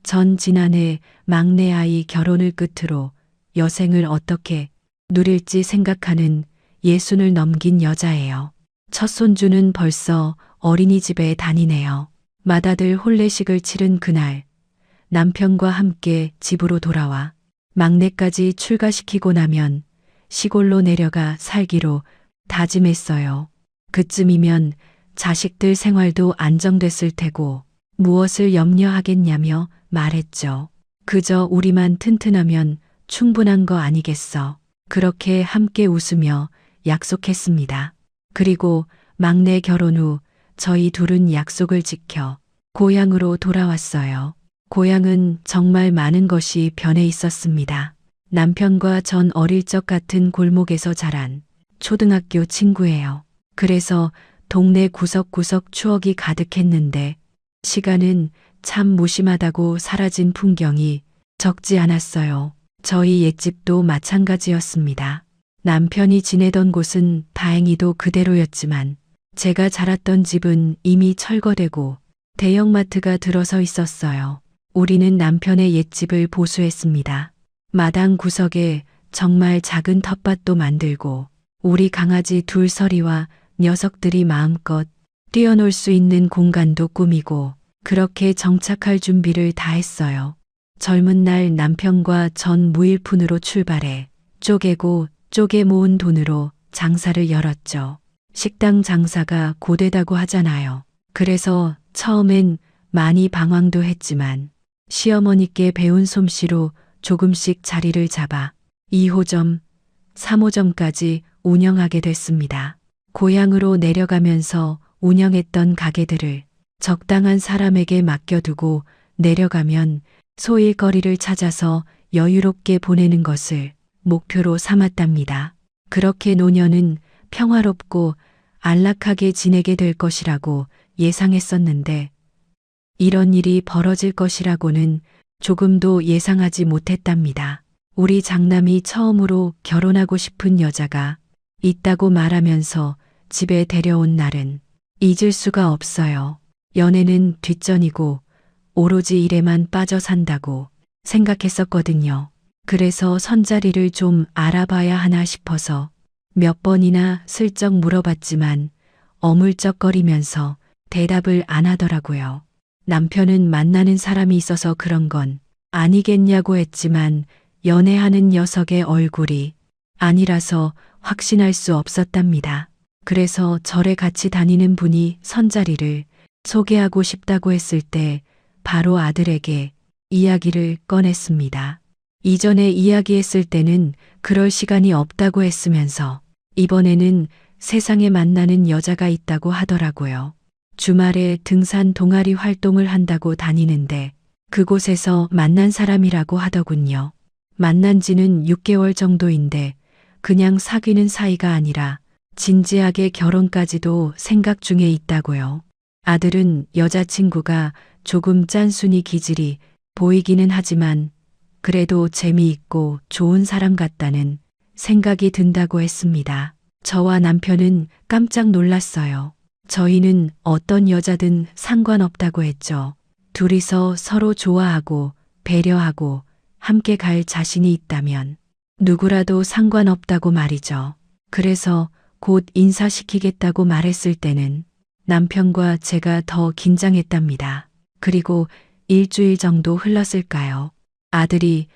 전 지난해 막내 아이 결혼을 끝으로 여생을 어떻게 누릴지 생각하는 60을 넘긴 여자예요. 첫 손주는 벌써 어린이집에 다니네요. 맏아들 혼례식을 치른 그날 남편과 함께 집으로 돌아와 막내까지 출가시키고 나면 시골로 내려가 살기로 다짐했어요. 그쯤이면 자식들 생활도 안정됐을 테고 무엇을 염려하겠냐며 말했죠. 그저 우리만 튼튼하면 충분한 거 아니겠어. 그렇게 함께 웃으며 약속했습니다. 그리고 막내 결혼 후 저희 둘은 약속을 지켜 고향으로 돌아왔어요. 고향은 정말 많은 것이 변해 있었습니다. 남편과 전 어릴 적 같은 골목에서 자란 초등학교 친구예요. 그래서 동네 구석구석 추억이 가득했는데 시간은 참 무심하다고 사라진 풍경이 적지 않았어요. 저희 옛집도 마찬가지였습니다. 남편이 지내던 곳은 다행히도 그대로였지만 제가 자랐던 집은 이미 철거되고 대형마트가 들어서 있었어요. 우리는 남편의 옛집을 보수했습니다. 마당 구석에 정말 작은 텃밭도 만들고 우리 강아지 둘 서리와 녀석들이 마음껏 뛰어놀 수 있는 공간도 꾸미고 그렇게 정착할 준비를 다 했어요. 젊은 날 남편과 전 무일푼으로 출발해 쪼개고 쪼개 모은 돈으로 장사를 열었죠. 식당 장사가 고되다고 하잖아요. 그래서 처음엔 많이 방황도 했지만 시어머니께 배운 솜씨로 조금씩 자리를 잡아 2호점, 3호점까지 운영하게 됐습니다. 고향으로 내려가면서 운영했던 가게들을 적당한 사람에게 맡겨두고 내려가면 소일거리를 찾아서 여유롭게 보내는 것을 목표로 삼았답니다. 그렇게 노년은 평화롭고 안락하게 지내게 될 것이라고 예상했었는데 이런 일이 벌어질 것이라고는 조금도 예상하지 못했답니다. 우리 장남이 처음으로 결혼하고 싶은 여자가 있다고 말하면서 집에 데려온 날은 잊을 수가 없어요. 연애는 뒷전이고 오로지 일에만 빠져 산다고 생각했었거든요. 그래서 선자리를 좀 알아봐야 하나 싶어서 몇 번이나 슬쩍 물어봤지만 어물쩍거리면서 대답을 안 하더라고요. 남편은 만나는 사람이 있어서 그런 건 아니겠냐고 했지만 연애하는 녀석의 얼굴이 아니라서 확신할 수 없었답니다. 그래서 절에 같이 다니는 분이 선자리를 소개하고 싶다고 했을 때 바로 아들에게 이야기를 꺼냈습니다. 이전에 이야기했을 때는 그럴 시간이 없다고 했으면서 이번에는 세상에 만나는 여자가 있다고 하더라고요. 주말에 등산 동아리 활동을 한다고 다니는데 그곳에서 만난 사람이라고 하더군요. 만난 지는 6개월 정도인데 그냥 사귀는 사이가 아니라 진지하게 결혼까지도 생각 중에 있다고요. 아들은 여자친구가 조금 짠순이 기질이 보이기는 하지만 그래도 재미있고 좋은 사람 같다는 생각이 든다고 했습니다. 저와 남편은 깜짝 놀랐어요. 저희는 어떤 여자든 상관없다고 했죠. 둘이서 서로 좋아하고 배려하고 함께 갈 자신이 있다면 누구라도 상관없다고 말이죠. 그래서 곧 인사시키겠다고 말했을 때는 남편과 제가 더 긴장했답니다. 그리고 일주일 정도 흘렀을까요? 아들이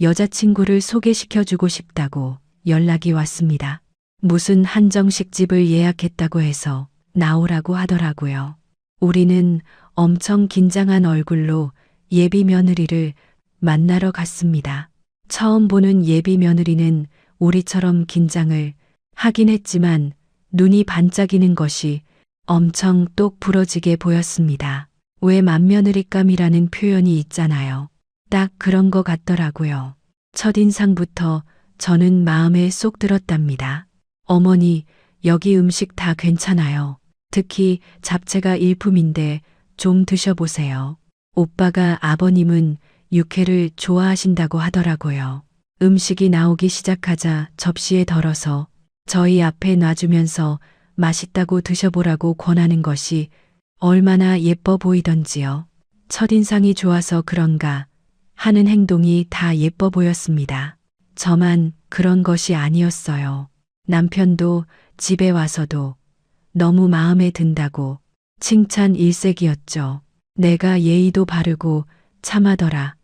여자친구를 소개시켜주고 싶다고 연락이 왔습니다. 무슨 한정식 집을 예약했다고 해서 나오라고 하더라고요. 우리는 엄청 긴장한 얼굴로 예비 며느리를 만나러 갔습니다. 처음 보는 예비 며느리는 우리처럼 긴장을 하긴 했지만 눈이 반짝이는 것이 엄청 똑 부러지게 보였습니다. 왜 맏며느리감이라는 표현이 있잖아요. 딱 그런 거 같더라고요. 첫인상부터 저는 마음에 쏙 들었답니다. 어머니, 여기 음식 다 괜찮아요. 특히 잡채가 일품인데 좀 드셔보세요. 오빠가 아버님은 육회를 좋아하신다고 하더라고요. 음식이 나오기 시작하자 접시에 덜어서 저희 앞에 놔주면서 맛있다고 드셔보라고 권하는 것이 얼마나 예뻐 보이던지요. 첫인상이 좋아서 그런가 하는 행동이 다 예뻐 보였습니다. 저만 그런 것이 아니었어요. 남편도 집에 와서도 너무 마음에 든다고 칭찬 일색이었죠. 내가 예의도 바르고 참하더라.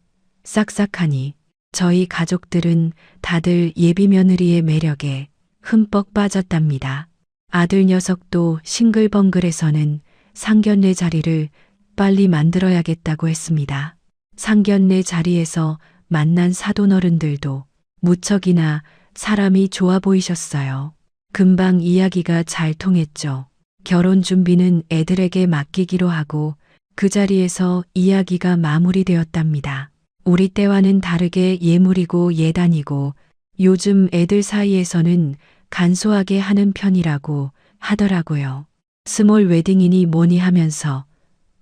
싹싹하니 저희 가족들은 다들 예비 며느리의 매력에 흠뻑 빠졌답니다. 아들 녀석도 싱글벙글해서는 상견례 자리를 빨리 만들어야겠다고 했습니다. 상견례 자리에서 만난 사돈어른들도 무척이나 사람이 좋아 보이셨어요. 금방 이야기가 잘 통했죠. 결혼 준비는 애들에게 맡기기로 하고 그 자리에서 이야기가 마무리되었답니다. 우리 때와는 다르게 예물이고 예단이고 요즘 애들 사이에서는 간소하게 하는 편이라고 하더라고요. 스몰 웨딩이니 뭐니 하면서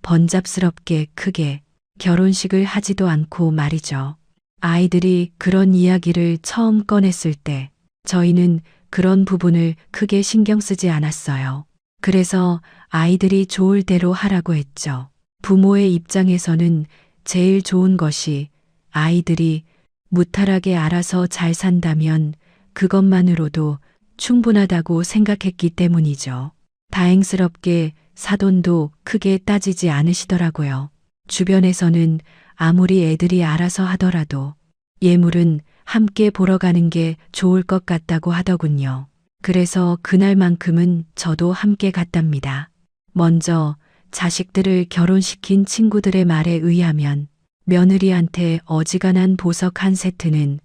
번잡스럽게 크게 결혼식을 하지도 않고 말이죠. 아이들이 그런 이야기를 처음 꺼냈을 때 저희는 그런 부분을 크게 신경 쓰지 않았어요. 그래서 아이들이 좋을 대로 하라고 했죠. 부모의 입장에서는 제일 좋은 것이 아이들이 무탈하게 알아서 잘 산다면 그것만으로도 충분하다고 생각했기 때문이죠. 다행스럽게 사돈도 크게 따지지 않으시더라고요. 주변에서는 아무리 애들이 알아서 하더라도 예물은 함께 보러 가는 게 좋을 것 같다고 하더군요. 그래서 그날만큼은 저도 함께 갔답니다. 먼저 자식들을 결혼시킨 친구들의 말에 의하면 며느리한테 어지간한 보석 한 세트는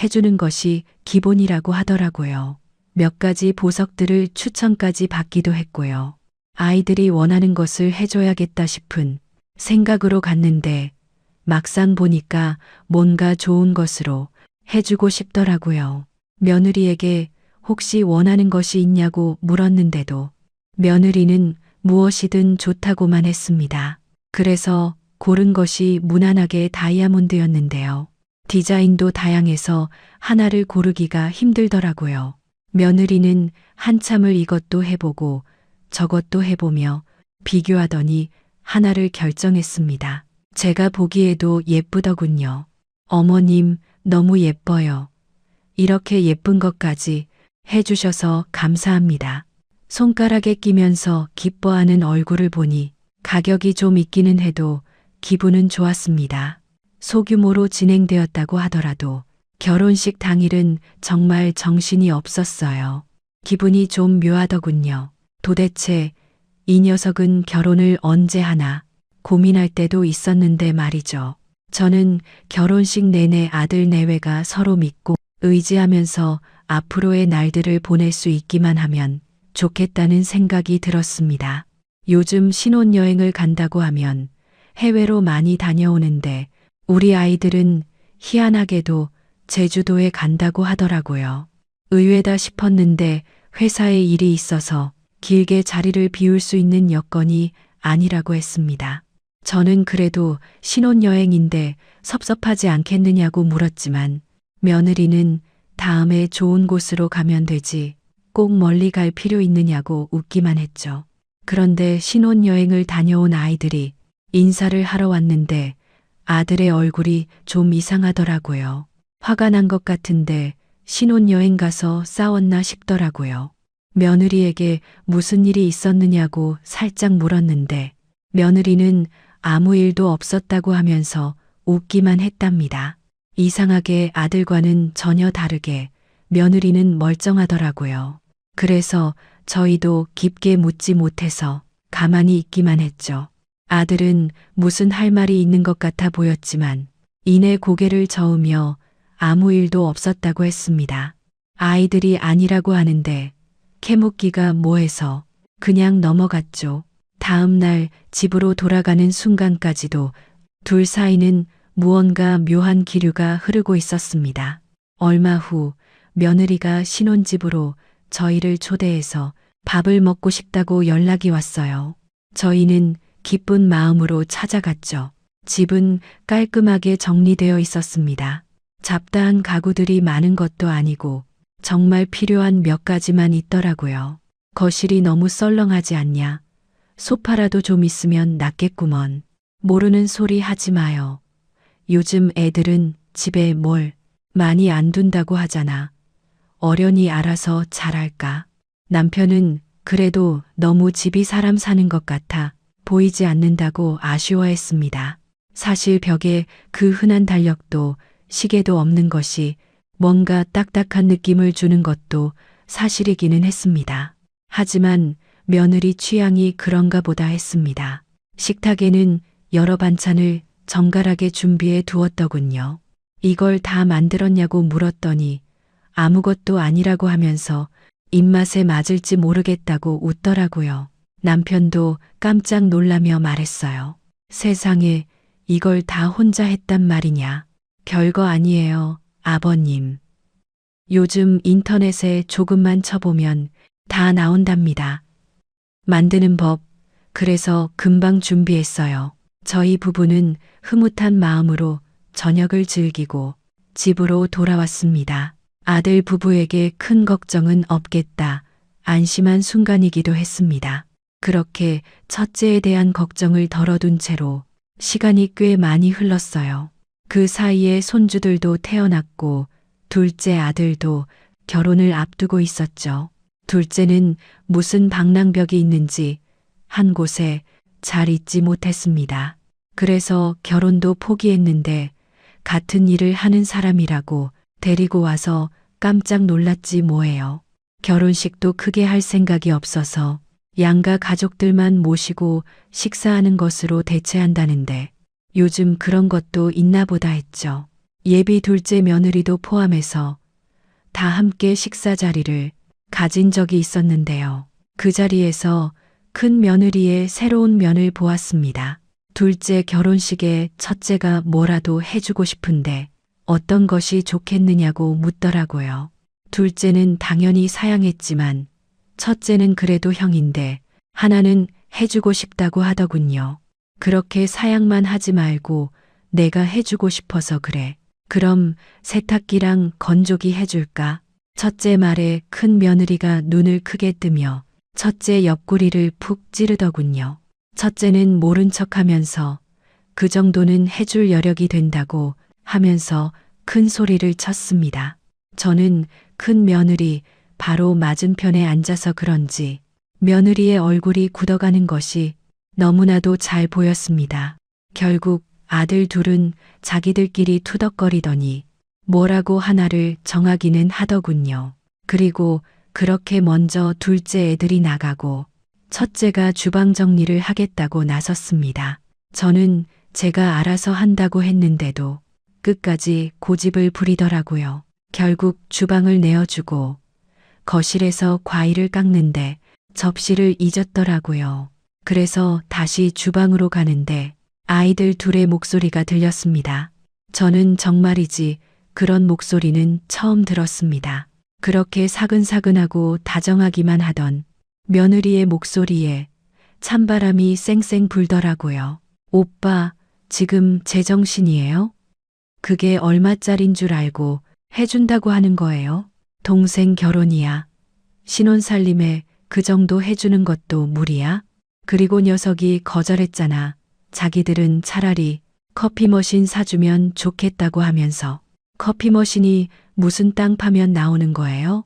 해주는 것이 기본이라고 하더라고요. 몇 가지 보석들을 추천까지 받기도 했고요. 아이들이 원하는 것을 해줘야겠다 싶은 생각으로 갔는데 막상 보니까 뭔가 좋은 것으로 해주고 싶더라고요. 며느리에게 혹시 원하는 것이 있냐고 물었는데도 며느리는 무엇이든 좋다고만 했습니다. 그래서 고른 것이 무난하게 다이아몬드였는데요. 디자인도 다양해서 하나를 고르기가 힘들더라고요. 며느리는 한참을 이것도 해보고 저것도 해보며 비교하더니 하나를 결정했습니다. 제가 보기에도 예쁘더군요. 어머님, 너무 예뻐요. 이렇게 예쁜 것까지 해주셔서 감사합니다. 손가락에 끼면서 기뻐하는 얼굴을 보니 가격이 좀 있기는 해도 기분은 좋았습니다. 소규모로 진행되었다고 하더라도 결혼식 당일은 정말 정신이 없었어요. 기분이 좀 묘하더군요. 도대체 이 녀석은 결혼을 언제 하나 고민할 때도 있었는데 말이죠. 저는 결혼식 내내 아들 내외가 서로 믿고 의지하면서 앞으로의 날들을 보낼 수 있기만 하면 좋겠다는 생각이 들었습니다. 요즘 신혼여행을 간다고 하면 해외로 많이 다녀오는데 우리 아이들은 희한하게도 제주도에 간다고 하더라고요. 의외다 싶었는데 회사에 일이 있어서 길게 자리를 비울 수 있는 여건이 아니라고 했습니다. 저는 그래도 신혼여행인데 섭섭하지 않겠느냐고 물었지만 며느리는 다음에 좋은 곳으로 가면 되지 꼭 멀리 갈 필요 있느냐고 웃기만 했죠. 그런데 신혼여행을 다녀온 아이들이 인사를 하러 왔는데 아들의 얼굴이 좀 이상하더라고요. 화가 난 것 같은데 신혼여행 가서 싸웠나 싶더라고요. 며느리에게 무슨 일이 있었느냐고 살짝 물었는데 며느리는 아무 일도 없었다고 하면서 웃기만 했답니다. 이상하게 아들과는 전혀 다르게 며느리는 멀쩡하더라고요. 그래서 저희도 깊게 묻지 못해서 가만히 있기만 했죠. 아들은 무슨 할 말이 있는 것 같아 보였지만 이내 고개를 저으며 아무 일도 없었다고 했습니다. 아이들이 아니라고 하는데 캐묻기가 뭐해서 그냥 넘어갔죠. 다음 날 집으로 돌아가는 순간까지도 둘 사이는 무언가 묘한 기류가 흐르고 있었습니다. 얼마 후 며느리가 신혼집으로 저희를 초대해서 밥을 먹고 싶다고 연락이 왔어요. 저희는 기쁜 마음으로 찾아갔죠. 집은 깔끔하게 정리되어 있었습니다. 잡다한 가구들이 많은 것도 아니고 정말 필요한 몇 가지만 있더라고요. 거실이 너무 썰렁하지 않냐? 소파라도 좀 있으면 낫겠구먼. 모르는 소리 하지 마요. 요즘 애들은 집에 뭘 많이 안 둔다고 하잖아. 어련히 알아서 잘할까? 남편은 그래도 너무 집이 사람 사는 것 같아 보이지 않는다고 아쉬워했습니다. 사실 벽에 그 흔한 달력도 시계도 없는 것이 뭔가 딱딱한 느낌을 주는 것도 사실이기는 했습니다. 하지만 며느리 취향이 그런가 보다 했습니다. 식탁에는 여러 반찬을 정갈하게 준비해 두었더군요. 이걸 다 만들었냐고 물었더니 아무것도 아니라고 하면서 입맛에 맞을지 모르겠다고 웃더라고요. 남편도 깜짝 놀라며 말했어요. 세상에 이걸 다 혼자 했단 말이냐. 별거 아니에요, 아버님. 요즘 인터넷에 조금만 쳐보면 다 나온답니다. 만드는 법, 그래서 금방 준비했어요. 저희 부부는 흐뭇한 마음으로 저녁을 즐기고 집으로 돌아왔습니다. 아들 부부에게 큰 걱정은 없겠다. 안심한 순간이기도 했습니다. 그렇게 첫째에 대한 걱정을 덜어둔 채로 시간이 꽤 많이 흘렀어요. 그 사이에 손주들도 태어났고 둘째 아들도 결혼을 앞두고 있었죠. 둘째는 무슨 방랑벽이 있는지 한 곳에 잘 있지 못했습니다. 그래서 결혼도 포기했는데 같은 일을 하는 사람이라고 데리고 와서 깜짝 놀랐지 뭐예요. 결혼식도 크게 할 생각이 없어서 양가 가족들만 모시고 식사하는 것으로 대체한다는데 요즘 그런 것도 있나 보다 했죠. 예비 둘째 며느리도 포함해서 다 함께 식사 자리를 가진 적이 있었는데요. 그 자리에서 큰 며느리의 새로운 면을 보았습니다. 둘째 결혼식에 첫째가 뭐라도 해주고 싶은데 어떤 것이 좋겠느냐고 묻더라고요. 둘째는 당연히 사양했지만 첫째는 그래도 형인데 하나는 해주고 싶다고 하더군요. 그렇게 사양만 하지 말고 내가 해주고 싶어서 그래. 그럼 세탁기랑 건조기 해줄까? 첫째 말에 큰 며느리가 눈을 크게 뜨며 첫째 옆구리를 푹 찌르더군요. 첫째는 모른 척하면서 그 정도는 해줄 여력이 된다고 하면서 큰 소리를 쳤습니다. 저는 큰 며느리 바로 맞은편에 앉아서 그런지 며느리의 얼굴이 굳어가는 것이 너무나도 잘 보였습니다. 결국 아들 둘은 자기들끼리 투덕거리더니 뭐라고 하나를 정하기는 하더군요. 그리고 그렇게 먼저 둘째 애들이 나가고 첫째가 주방 정리를 하겠다고 나섰습니다. 저는 제가 알아서 한다고 했는데도 끝까지 고집을 부리더라고요. 결국 주방을 내어주고 거실에서 과일을 깎는데 접시를 잊었더라고요. 그래서 다시 주방으로 가는데 아이들 둘의 목소리가 들렸습니다. 저는 정말이지 그런 목소리는 처음 들었습니다. 그렇게 사근사근하고 다정하기만 하던 며느리의 목소리에 찬바람이 쌩쌩 불더라고요. 오빠, 지금 제정신이에요? 그게 얼마짜린 줄 알고 해준다고 하는 거예요? 동생 결혼이야. 신혼살림에 그 정도 해주는 것도 무리야? 그리고 녀석이 거절했잖아. 자기들은 차라리 커피 머신 사주면 좋겠다고 하면서 커피 머신이 무슨 땅 파면 나오는 거예요?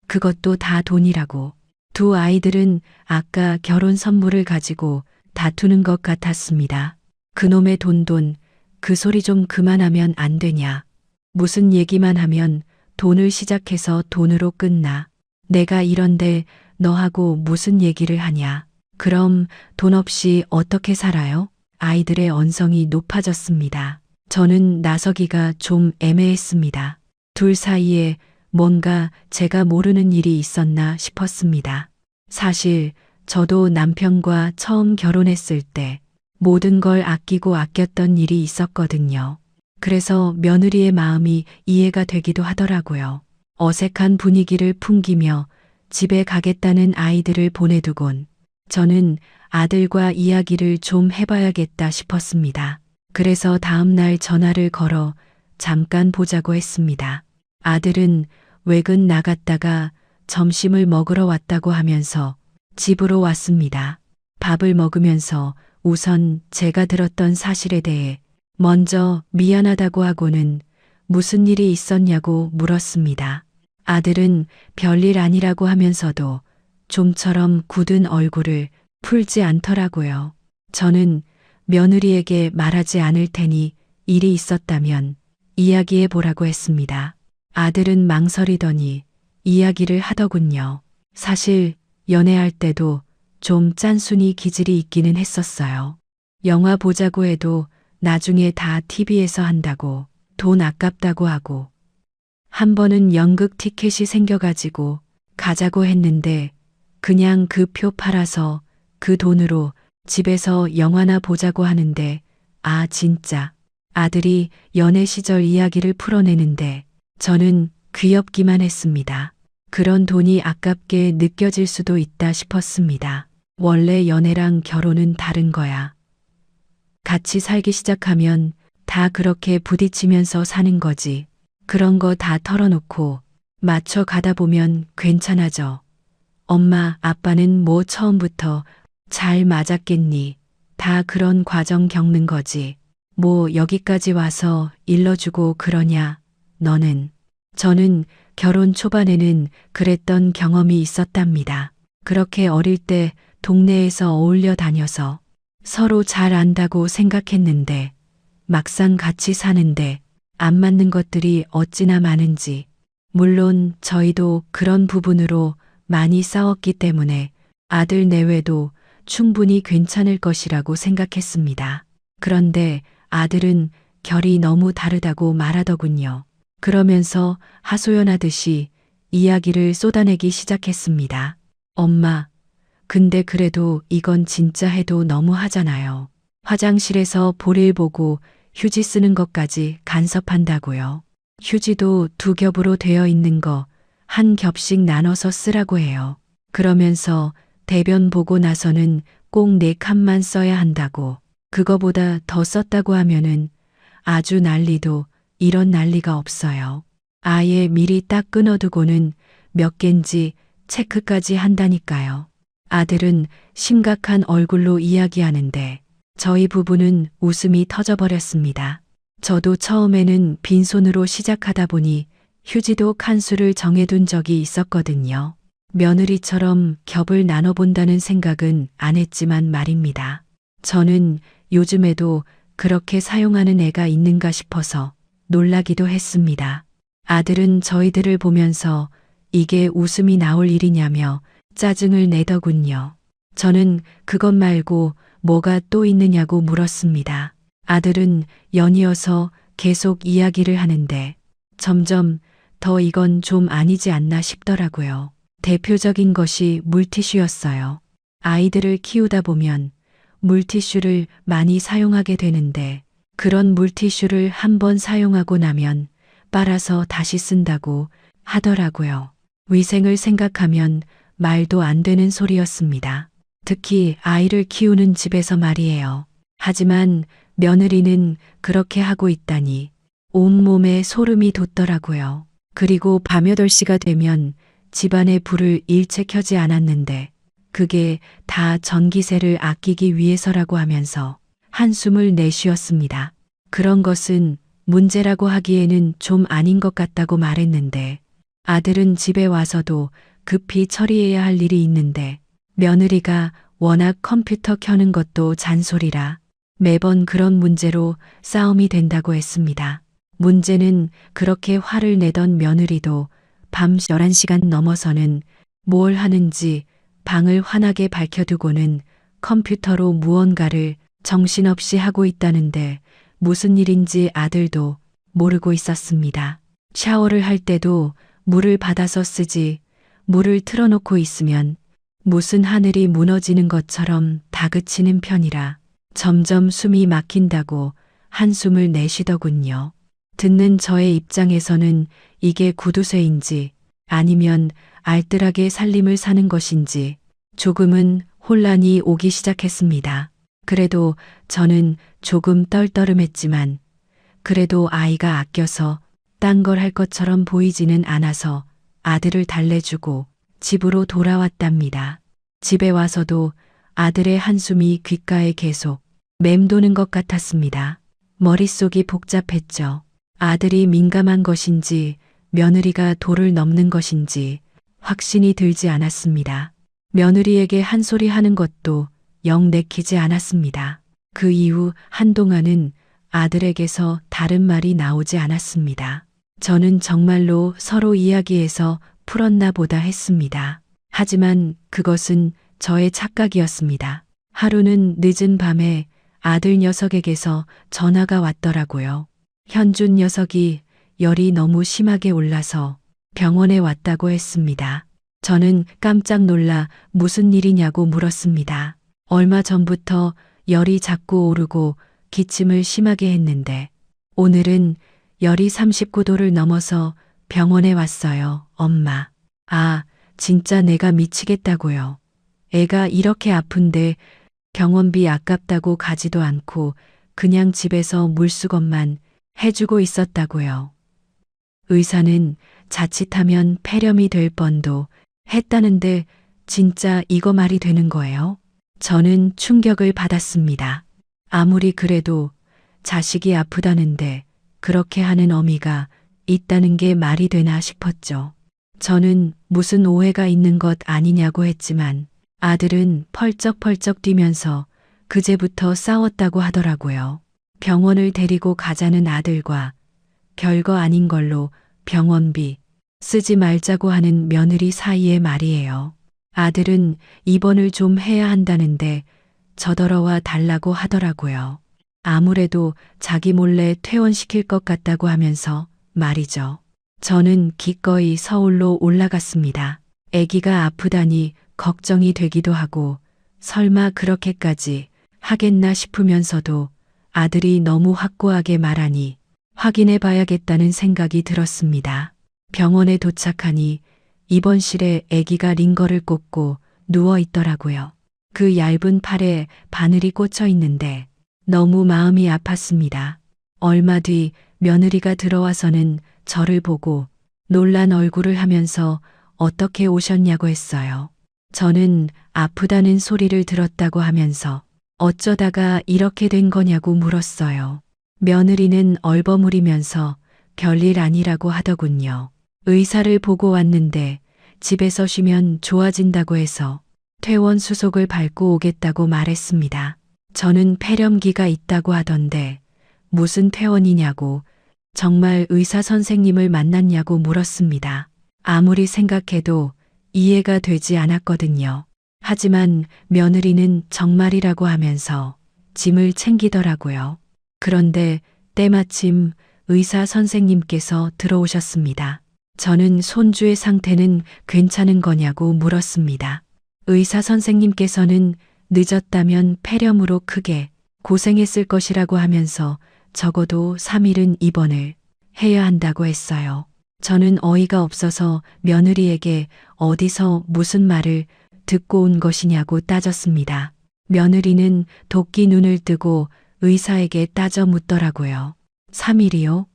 그것도 다 돈이라고. 두 아이들은 아까 결혼 선물을 가지고 다투는 것 같았습니다. 그놈의 돈, 그 소리 좀 그만하면 안 되냐. 무슨 얘기만 하면 돈을 시작해서 돈으로 끝나. 내가 이런데 너하고 무슨 얘기를 하냐. 그럼 돈 없이 어떻게 살아요? 아이들의 언성이 높아졌습니다. 저는 나서기가 좀 애매했습니다. 둘 사이에 뭔가 제가 모르는 일이 있었나 싶었습니다. 사실 저도 남편과 처음 결혼했을 때 모든 걸 아끼고 아꼈던 일이 있었거든요. 그래서 며느리의 마음이 이해가 되기도 하더라고요. 어색한 분위기를 풍기며 집에 가겠다는 아이들을 보내두곤 저는 아들과 이야기를 좀 해봐야겠다 싶었습니다. 그래서 다음 날 전화를 걸어 잠깐 보자고 했습니다. 아들은 외근 나갔다가 점심을 먹으러 왔다고 하면서 집으로 왔습니다. 밥을 먹으면서 우선 제가 들었던 사실에 대해 먼저 미안하다고 하고는 무슨 일이 있었냐고 물었습니다. 아들은 별일 아니라고 하면서도 좀처럼 굳은 얼굴을 풀지 않더라고요. 저는 며느리에게 말하지 않을 테니 일이 있었다면 이야기해 보라고 했습니다. 아들은 망설이더니 이야기를 하더군요. 사실 연애할 때도 좀 짠순이 기질이 있기는 했었어요. 영화 보자고 해도 나중에 다 TV에서 한다고 돈 아깝다고 하고 한 번은 연극 티켓이 생겨가지고 가자고 했는데 그냥 그 표 팔아서 그 돈으로 집에서 영화나 보자고 하는데 아 진짜 아들이 연애 시절 이야기를 풀어내는데 저는 귀엽기만 했습니다. 그런 돈이 아깝게 느껴질 수도 있다 싶었습니다. 원래 연애랑 결혼은 다른 거야. 같이 살기 시작하면 다 그렇게 부딪히면서 사는 거지. 그런 거 다 털어놓고 맞춰 가다 보면 괜찮아져. 엄마, 아빠는 뭐 처음부터 잘 맞았겠니? 다 그런 과정 겪는 거지. 뭐 여기까지 와서 일러주고 그러냐? 너는? 저는 결혼 초반에는 그랬던 경험이 있었답니다. 그렇게 어릴 때 동네에서 어울려 다녀서 서로 잘 안다고 생각했는데 막상 같이 사는데 안 맞는 것들이 어찌나 많은지. 물론 저희도 그런 부분으로 많이 싸웠기 때문에 아들 내외도 충분히 괜찮을 것이라고 생각했습니다. 그런데 아들은 결이 너무 다르다고 말하더군요. 그러면서 하소연하듯이 이야기를 쏟아내기 시작했습니다. 엄마, 근데 그래도 이건 진짜 해도 너무 하잖아요. 화장실에서 볼일 보고 휴지 쓰는 것까지 간섭한다고요. 휴지도 두 겹으로 되어 있는 거 한 겹씩 나눠서 쓰라고 해요. 그러면서 대변 보고 나서는 꼭 네 칸만 써야 한다고. 그거보다 더 썼다고 하면은 아주 난리도 이런 난리가 없어요. 아예 미리 딱 끊어두고는 몇 갠지 체크까지 한다니까요. 아들은 심각한 얼굴로 이야기하는데 저희 부부는 웃음이 터져버렸습니다. 저도 처음에는 빈손으로 시작하다 보니 휴지도 칸수를 정해둔 적이 있었거든요. 며느리처럼 겹을 나눠본다는 생각은 안 했지만 말입니다. 저는 요즘에도 그렇게 사용하는 애가 있는가 싶어서 놀라기도 했습니다. 아들은 저희들을 보면서 이게 웃음이 나올 일이냐며 짜증을 내더군요. 저는 그것 말고 뭐가 또 있느냐고 물었습니다. 아들은 연이어서 계속 이야기를 하는데 점점 더 이건 좀 아니지 않나 싶더라고요. 대표적인 것이 물티슈였어요. 아이들을 키우다 보면 물티슈를 많이 사용하게 되는데 그런 물티슈를 한 번 사용하고 나면 빨아서 다시 쓴다고 하더라고요. 위생을 생각하면 말도 안 되는 소리였습니다. 특히 아이를 키우는 집에서 말이에요. 하지만 며느리는 그렇게 하고 있다니 온몸에 소름이 돋더라고요. 그리고 밤 8시가 되면 집안의 불을 일체 켜지 않았는데 그게 다 전기세를 아끼기 위해서라고 하면서 한숨을 내쉬었습니다. 그런 것은 문제라고 하기에는 좀 아닌 것 같다고 말했는데 아들은 집에 와서도 급히 처리해야 할 일이 있는데 며느리가 워낙 컴퓨터 켜는 것도 잔소리라 매번 그런 문제로 싸움이 된다고 했습니다. 문제는 그렇게 화를 내던 며느리도 밤 11시간 넘어서는 뭘 하는지 방을 환하게 밝혀두고는 컴퓨터로 무언가를 정신없이 하고 있다는데 무슨 일인지 아들도 모르고 있었습니다. 샤워를 할 때도 물을 받아서 쓰지 물을 틀어놓고 있으면 무슨 하늘이 무너지는 것처럼 다그치는 편이라 점점 숨이 막힌다고 한숨을 내쉬더군요. 듣는 저의 입장에서는 이게 구두쇠인지 아니면 알뜰하게 살림을 사는 것인지 조금은 혼란이 오기 시작했습니다. 그래도 저는 조금 떨떠름했지만 그래도 아이가 아껴서 딴 걸 할 것처럼 보이지는 않아서 아들을 달래주고 집으로 돌아왔답니다. 집에 와서도 아들의 한숨이 귓가에 계속 맴도는 것 같았습니다. 머릿속이 복잡했죠. 아들이 민감한 것인지 며느리가 도를 넘는 것인지 확신이 들지 않았습니다. 며느리에게 한 소리 하는 것도 영 내키지 않았습니다. 그 이후 한동안은 아들에게서 다른 말이 나오지 않았습니다. 저는 정말로 서로 이야기해서 풀었나 보다 했습니다. 하지만 그것은 저의 착각이었습니다. 하루는 늦은 밤에 아들 녀석에게서 전화가 왔더라고요. 현준 녀석이 열이 너무 심하게 올라서 병원에 왔다고 했습니다. 저는 깜짝 놀라 무슨 일이냐고 물었습니다. 얼마 전부터 열이 자꾸 오르고 기침을 심하게 했는데 오늘은 열이 39도를 넘어서 병원에 왔어요, 엄마. 아, 진짜 내가 미치겠다고요. 애가 이렇게 아픈데 병원비 아깝다고 가지도 않고 그냥 집에서 물수건만 해주고 있었다고요. 의사는 자칫하면 폐렴이 될 뻔도 했다는데 진짜 이거 말이 되는 거예요? 저는 충격을 받았습니다. 아무리 그래도 자식이 아프다는데 그렇게 하는 어미가 있다는 게 말이 되나 싶었죠. 저는 무슨 오해가 있는 것 아니냐고 했지만 아들은 펄쩍펄쩍 뛰면서 그제부터 싸웠다고 하더라고요. 병원을 데리고 가자는 아들과 별거 아닌 걸로 병원비 쓰지 말자고 하는 며느리 사이의 말이에요. 아들은 입원을 좀 해야 한다는데 저더러와 달라고 하더라고요. 아무래도 자기 몰래 퇴원시킬 것 같다고 하면서 말이죠. 저는 기꺼이 서울로 올라갔습니다. 아기가 아프다니 걱정이 되기도 하고 설마 그렇게까지 하겠나 싶으면서도 아들이 너무 확고하게 말하니 확인해 봐야겠다는 생각이 들었습니다. 병원에 도착하니 입원실에 아기가 링거를 꽂고 누워 있더라고요. 그 얇은 팔에 바늘이 꽂혀 있는데 너무 마음이 아팠습니다. 얼마 뒤 며느리가 들어와서는 저를 보고 놀란 얼굴을 하면서 어떻게 오셨냐고 했어요. 저는 아프다는 소리를 들었다고 하면서 어쩌다가 이렇게 된 거냐고 물었어요. 며느리는 얼버무리면서 별일 아니라고 하더군요. 의사를 보고 왔는데 집에서 쉬면 좋아진다고 해서 퇴원 수속을 밟고 오겠다고 말했습니다. 저는 폐렴기가 있다고 하던데 무슨 퇴원이냐고 정말 의사 선생님을 만났냐고 물었습니다. 아무리 생각해도 이해가 되지 않았거든요. 하지만 며느리는 정말이라고 하면서 짐을 챙기더라고요. 그런데 때마침 의사 선생님께서 들어오셨습니다. 저는 손주의 상태는 괜찮은 거냐고 물었습니다. 의사 선생님께서는 늦었다면 폐렴으로 크게 고생했을 것이라고 하면서 적어도 3일은 입원을 해야 한다고 했어요. 저는 어이가 없어서 며느리에게 어디서 무슨 말을 듣고 온 것이냐고 따졌습니다. 며느리는 도끼 눈을 뜨고 의사에게 따져 묻더라고요. 3일이요?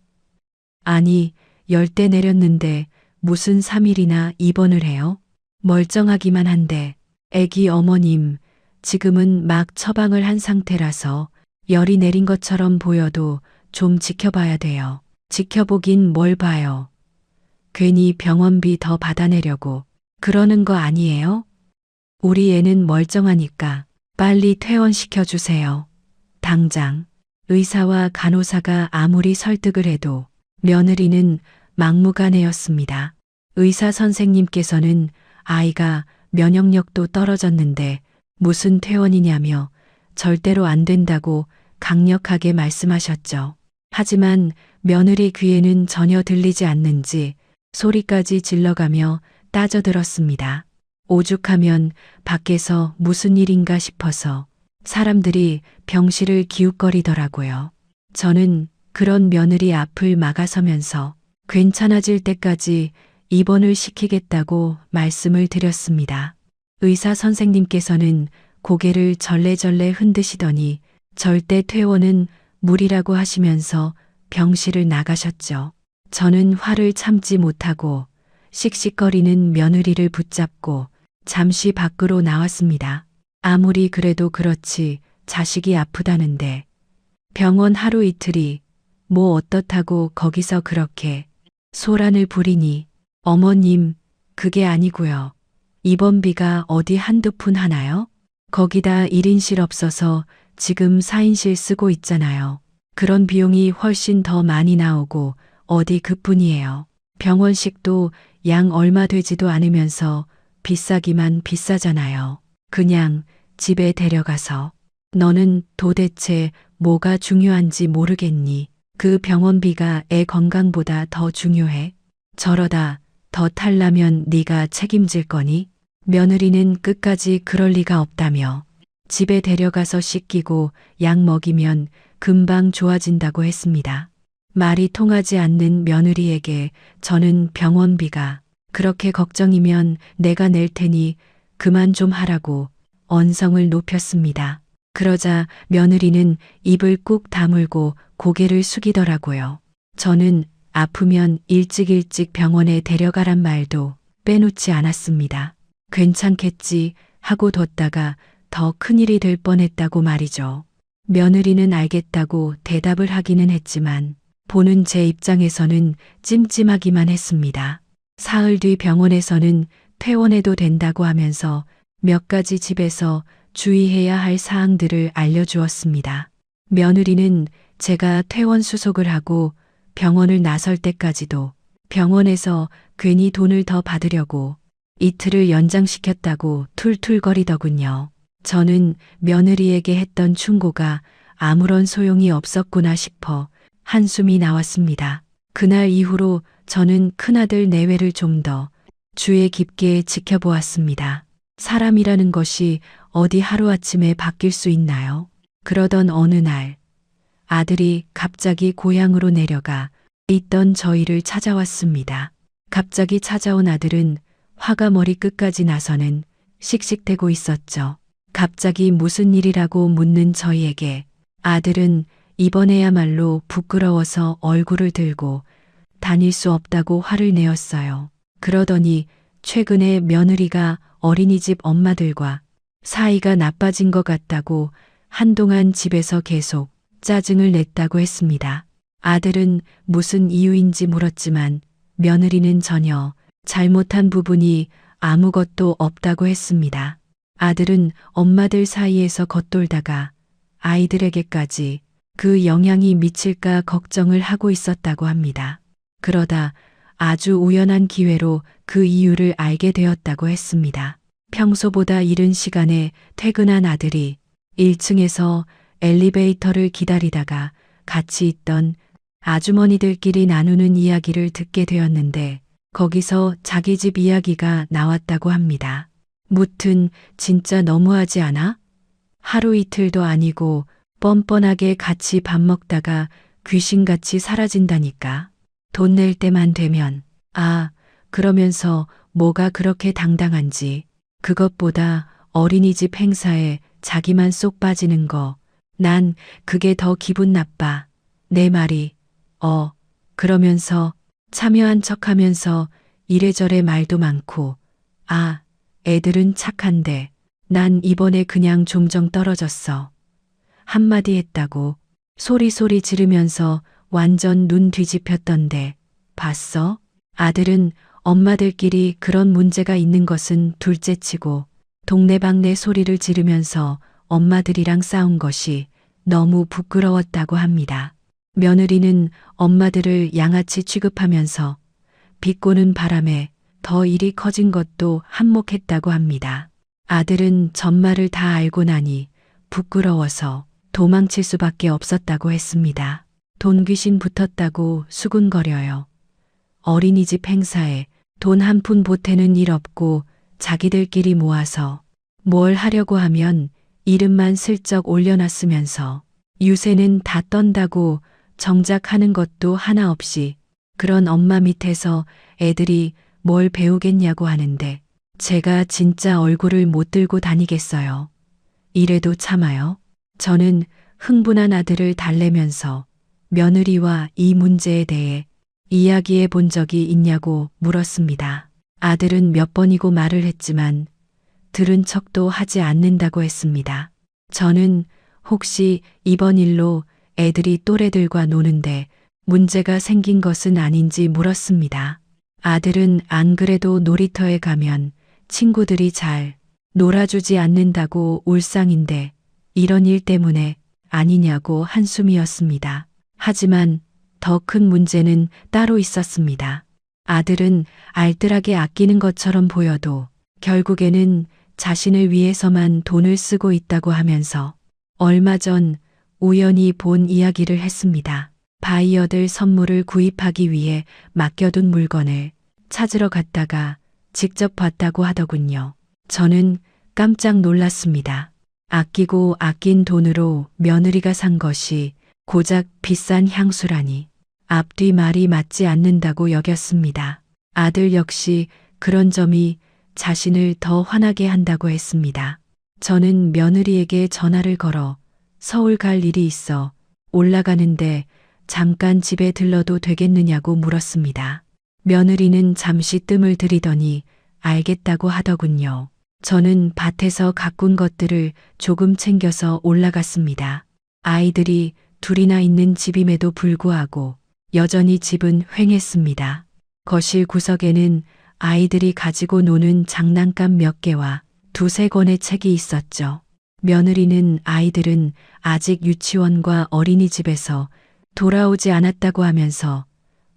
아니, 열대 내렸는데 무슨 3일이나 입원을 해요? 멀쩡하기만 한데 애기 어머님, 지금은 막 처방을 한 상태라서 열이 내린 것처럼 보여도 좀 지켜봐야 돼요. 지켜보긴 뭘 봐요. 괜히 병원비 더 받아내려고 그러는 거 아니에요? 우리 애는 멀쩡하니까 빨리 퇴원시켜 주세요. 당장. 의사와 간호사가 아무리 설득을 해도 며느리는 막무가내였습니다. 의사 선생님께서는 아이가 면역력도 떨어졌는데 무슨 퇴원이냐며 절대로 안 된다고 강력하게 말씀하셨죠. 하지만 며느리 귀에는 전혀 들리지 않는지 소리까지 질러가며 따져들었습니다. 오죽하면 밖에서 무슨 일인가 싶어서 사람들이 병실을 기웃거리더라고요. 저는 그런 며느리 앞을 막아서면서 괜찮아질 때까지 입원을 시키겠다고 말씀을 드렸습니다. 의사 선생님께서는 고개를 절레절레 흔드시더니 절대 퇴원은 무리라고 하시면서 병실을 나가셨죠. 저는 화를 참지 못하고 씩씩거리는 며느리를 붙잡고 잠시 밖으로 나왔습니다. 아무리 그래도 그렇지 자식이 아프다는데 병원 하루 이틀이 뭐 어떻다고 거기서 그렇게 소란을 부리니. 어머님, 그게 아니고요. 입원비가 어디 한두 푼 하나요? 거기다 1인실 없어서 지금 4인실 쓰고 있잖아요. 그런 비용이 훨씬 더 많이 나오고 어디 그뿐이에요. 병원식도 양 얼마 되지도 않으면서 비싸기만 비싸잖아요. 그냥 집에 데려가서. 너는 도대체 뭐가 중요한지 모르겠니? 그 병원비가 애 건강보다 더 중요해? 저러다 더 탈나면 네가 책임질 거니? 며느리는 끝까지 그럴 리가 없다며 집에 데려가서 씻기고 약 먹이면 금방 좋아진다고 했습니다. 말이 통하지 않는 며느리에게 저는 병원비가 그렇게 걱정이면 내가 낼 테니 그만 좀 하라고 언성을 높였습니다. 그러자 며느리는 입을 꾹 다물고 고개를 숙이더라고요. 저는 아프면 일찍 병원에 데려가란 말도 빼놓지 않았습니다. 괜찮겠지 하고 뒀다가 더 큰일이 될 뻔했다고 말이죠. 며느리는 알겠다고 대답을 하기는 했지만 보는 제 입장에서는 찜찜하기만 했습니다. 사흘 뒤 병원에서는 퇴원해도 된다고 하면서 몇 가지 집에서 주의해야 할 사항들을 알려주었습니다. 며느리는 제가 퇴원 수속을 하고 병원을 나설 때까지도 병원에서 괜히 돈을 더 받으려고 이틀을 연장시켰다고 툴툴거리더군요. 저는 며느리에게 했던 충고가 아무런 소용이 없었구나 싶어 한숨이 나왔습니다. 그날 이후로 저는 큰아들 내외를 좀 더 주의 깊게 지켜보았습니다. 사람이라는 것이 어디 하루아침에 바뀔 수 있나요? 그러던 어느 날 아들이 갑자기 고향으로 내려가 있던 저희를 찾아왔습니다. 갑자기 찾아온 아들은 화가 머리끝까지 나서는 씩씩대고 있었죠. 갑자기 무슨 일이라고 묻는 저희에게 아들은 이번에야말로 부끄러워서 얼굴을 들고 다닐 수 없다고 화를 내었어요. 그러더니 최근에 며느리가 어린이집 엄마들과 사이가 나빠진 것 같다고 한동안 집에서 계속 짜증을 냈다고 했습니다. 아들은 무슨 이유인지 물었지만 며느리는 전혀 잘못한 부분이 아무것도 없다고 했습니다. 아들은 엄마들 사이에서 겉돌다가 아이들에게까지 그 영향이 미칠까 걱정을 하고 있었다고 합니다. 그러다 아주 우연한 기회로 그 이유를 알게 되었다고 했습니다. 평소보다 이른 시간에 퇴근한 아들이 1층에서 엘리베이터를 기다리다가 같이 있던 아주머니들끼리 나누는 이야기를 듣게 되었는데 거기서 자기 집 이야기가 나왔다고 합니다. 무튼 진짜 너무하지 않아? 하루 이틀도 아니고 뻔뻔하게 같이 밥 먹다가 귀신같이 사라진다니까. 돈 낼 때만 되면 그러면서 뭐가 그렇게 당당한지. 그것보다 어린이집 행사에 자기만 쏙 빠지는 거. 난 그게 더 기분 나빠. 내 말이. 그러면서 참여한 척하면서 이래저래 말도 많고. 애들은 착한데 난 이번에 그냥 좀정 떨어졌어. 한마디 했다고 소리 지르면서 완전 눈 뒤집혔던데 봤어? 아들은 엄마들끼리 그런 문제가 있는 것은 둘째치고 동네방네 소리를 지르면서 엄마들이랑 싸운 것이 너무 부끄러웠다고 합니다. 며느리는 엄마들을 양아치 취급하면서 비꼬는 바람에 더 일이 커진 것도 한몫했다고 합니다. 아들은 전말을 다 알고 나니 부끄러워서 도망칠 수밖에 없었다고 했습니다. 돈 귀신 붙었다고 수군거려요. 어린이집 행사에 돈 한 푼 보태는 일 없고 자기들끼리 모아서 뭘 하려고 하면 이름만 슬쩍 올려놨으면서 유세는 다 떤다고 정작 하는 것도 하나 없이 그런 엄마 밑에서 애들이 뭘 배우겠냐고 하는데 제가 진짜 얼굴을 못 들고 다니겠어요. 이래도 참아요. 저는 흥분한 아들을 달래면서 며느리와 이 문제에 대해 이야기해 본 적이 있냐고 물었습니다. 아들은 몇 번이고 말을 했지만 들은 척도 하지 않는다고 했습니다. 저는 혹시 이번 일로 애들이 또래들과 노는데 문제가 생긴 것은 아닌지 물었습니다. 아들은 안 그래도 놀이터에 가면 친구들이 잘 놀아주지 않는다고 울상인데 이런 일 때문에 아니냐고 한숨이었습니다. 하지만 더 큰 문제는 따로 있었습니다. 아들은 알뜰하게 아끼는 것처럼 보여도 결국에는 자신을 위해서만 돈을 쓰고 있다고 하면서 얼마 전 우연히 본 이야기를 했습니다. 바이어들 선물을 구입하기 위해 맡겨둔 물건을 찾으러 갔다가 직접 봤다고 하더군요. 저는 깜짝 놀랐습니다. 아끼고 아낀 돈으로 며느리가 산 것이 고작 비싼 향수라니 앞뒤 말이 맞지 않는다고 여겼습니다. 아들 역시 그런 점이 자신을 더 화나게 한다고 했습니다. 저는 며느리에게 전화를 걸어 서울 갈 일이 있어 올라가는데 잠깐 집에 들러도 되겠느냐고 물었습니다. 며느리는 잠시 뜸을 들이더니 알겠다고 하더군요. 저는 밭에서 가꾼 것들을 조금 챙겨서 올라갔습니다. 아이들이 둘이나 있는 집임에도 불구하고 여전히 집은 휑했습니다. 거실 구석에는 아이들이 가지고 노는 장난감 몇 개와 두세 권의 책이 있었죠. 며느리는 아이들은 아직 유치원과 어린이집에서 돌아오지 않았다고 하면서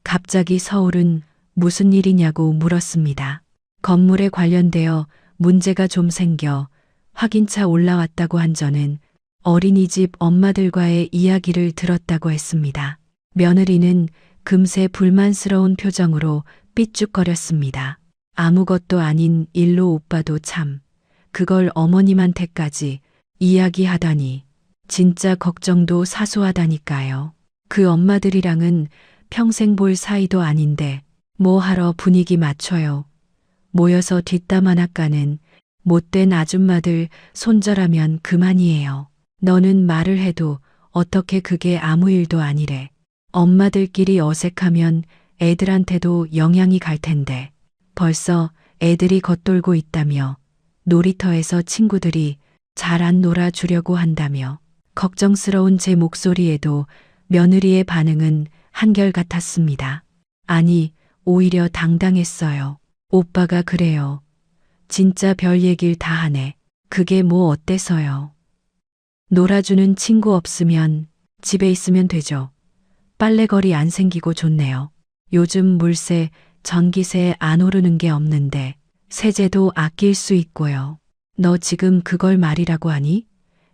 갑자기 서울은 무슨 일이냐고 물었습니다. 건물에 관련되어 문제가 좀 생겨 확인차 올라왔다고 한 저는 어린이집 엄마들과의 이야기를 들었다고 했습니다. 며느리는 금세 불만스러운 표정으로 삐죽거렸습니다. 아무것도 아닌 일로 오빠도 참 그걸 어머님한테까지 이야기하다니 진짜 걱정도 사소하다니까요. 그 엄마들이랑은 평생 볼 사이도 아닌데 뭐 하러 분위기 맞춰요. 모여서 뒷담 하나 까는 못된 아줌마들 손절하면 그만이에요. 너는 말을 해도 어떻게 그게 아무 일도 아니래. 엄마들끼리 어색하면 애들한테도 영향이 갈 텐데 벌써 애들이 겉돌고 있다며 놀이터에서 친구들이 잘 안 놀아주려고 한다며 걱정스러운 제 목소리에도 며느리의 반응은 한결같았습니다. 아니, 오히려 당당했어요. 오빠가 그래요. 진짜 별 얘길 다 하네. 그게 뭐 어때서요? 놀아주는 친구 없으면 집에 있으면 되죠. 빨래거리 안 생기고 좋네요. 요즘 물세, 전기세 안 오르는 게 없는데 세제도 아낄 수 있고요. 너 지금 그걸 말이라고 하니?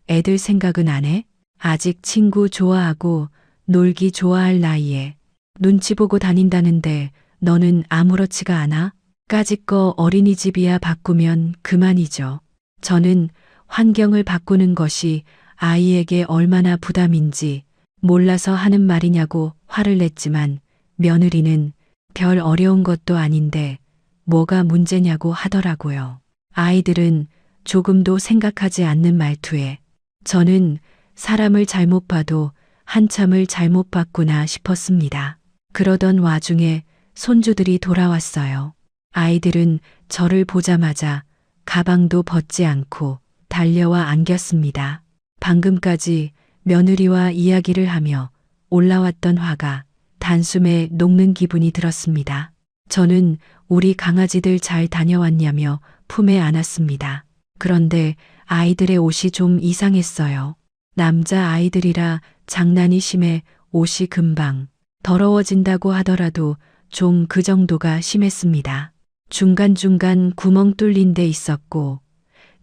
애들 생각은 안 해? 아직 친구 좋아하고 놀기 좋아할 나이에 눈치 보고 다닌다는데 너는 아무렇지가 않아? 까짓거 어린이집이야 바꾸면 그만이죠. 저는 환경을 바꾸는 것이 아이에게 얼마나 부담인지 몰라서 하는 말이냐고 화를 냈지만 며느리는 별 어려운 것도 아닌데 뭐가 문제냐고 하더라고요. 아이들은 조금도 생각하지 않는 말투에 저는 사람을 잘못 봐도 한참을 잘못 봤구나 싶었습니다. 그러던 와중에 손주들이 돌아왔어요. 아이들은 저를 보자마자 가방도 벗지 않고 달려와 안겼습니다. 방금까지 며느리와 이야기를 하며 올라왔던 화가 단숨에 녹는 기분이 들었습니다. 저는 우리 강아지들 잘 다녀왔냐며 품에 안았습니다. 그런데 아이들의 옷이 좀 이상했어요. 남자 아이들이라 장난이 심해 옷이 금방 더러워진다고 하더라도 좀 그 정도가 심했습니다. 중간중간 구멍 뚫린 데 있었고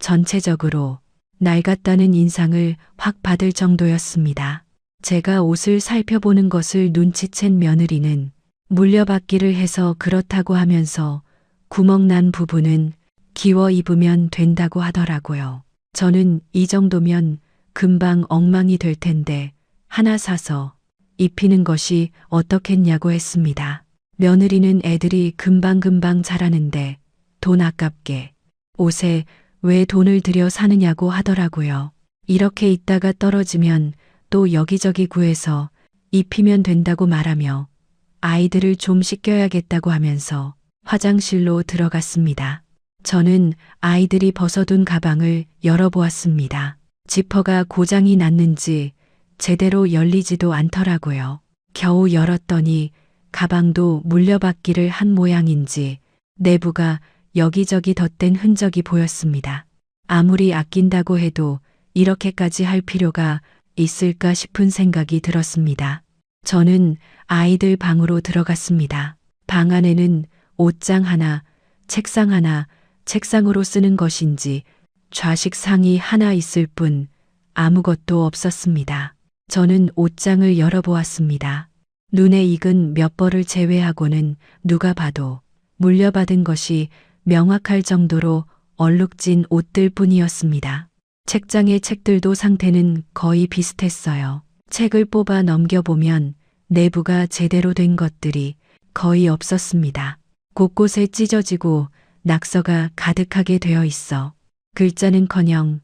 전체적으로 낡았다는 인상을 확 받을 정도였습니다. 제가 옷을 살펴보는 것을 눈치챈 며느리는 물려받기를 해서 그렇다고 하면서 구멍 난 부분은 기워 입으면 된다고 하더라고요. 저는 이 정도면 금방 엉망이 될 텐데 하나 사서 입히는 것이 어떻겠냐고 했습니다. 며느리는 애들이 금방금방 자라는데 돈 아깝게 옷에 왜 돈을 들여 사느냐고 하더라고요. 이렇게 있다가 떨어지면 또 여기저기 구해서 입히면 된다고 말하며 아이들을 좀 씻겨야겠다고 하면서 화장실로 들어갔습니다. 저는 아이들이 벗어둔 가방을 열어보았습니다. 지퍼가 고장이 났는지 제대로 열리지도 않더라고요. 겨우 열었더니 가방도 물려받기를 한 모양인지 내부가 여기저기 덧댄 흔적이 보였습니다. 아무리 아낀다고 해도 이렇게까지 할 필요가 있을까 싶은 생각이 들었습니다. 저는 아이들 방으로 들어갔습니다. 방 안에는 옷장 하나, 책상 하나, 책상으로 쓰는 것인지 좌식 상이 하나 있을 뿐 아무것도 없었습니다. 저는 옷장을 열어보았습니다. 눈에 익은 몇 벌을 제외하고는 누가 봐도 물려받은 것이 명확할 정도로 얼룩진 옷들 뿐이었습니다. 책장의 책들도 상태는 거의 비슷했어요. 책을 뽑아 넘겨보면 내부가 제대로 된 것들이 거의 없었습니다. 곳곳에 찢어지고 낙서가 가득하게 되어 있어 글자는커녕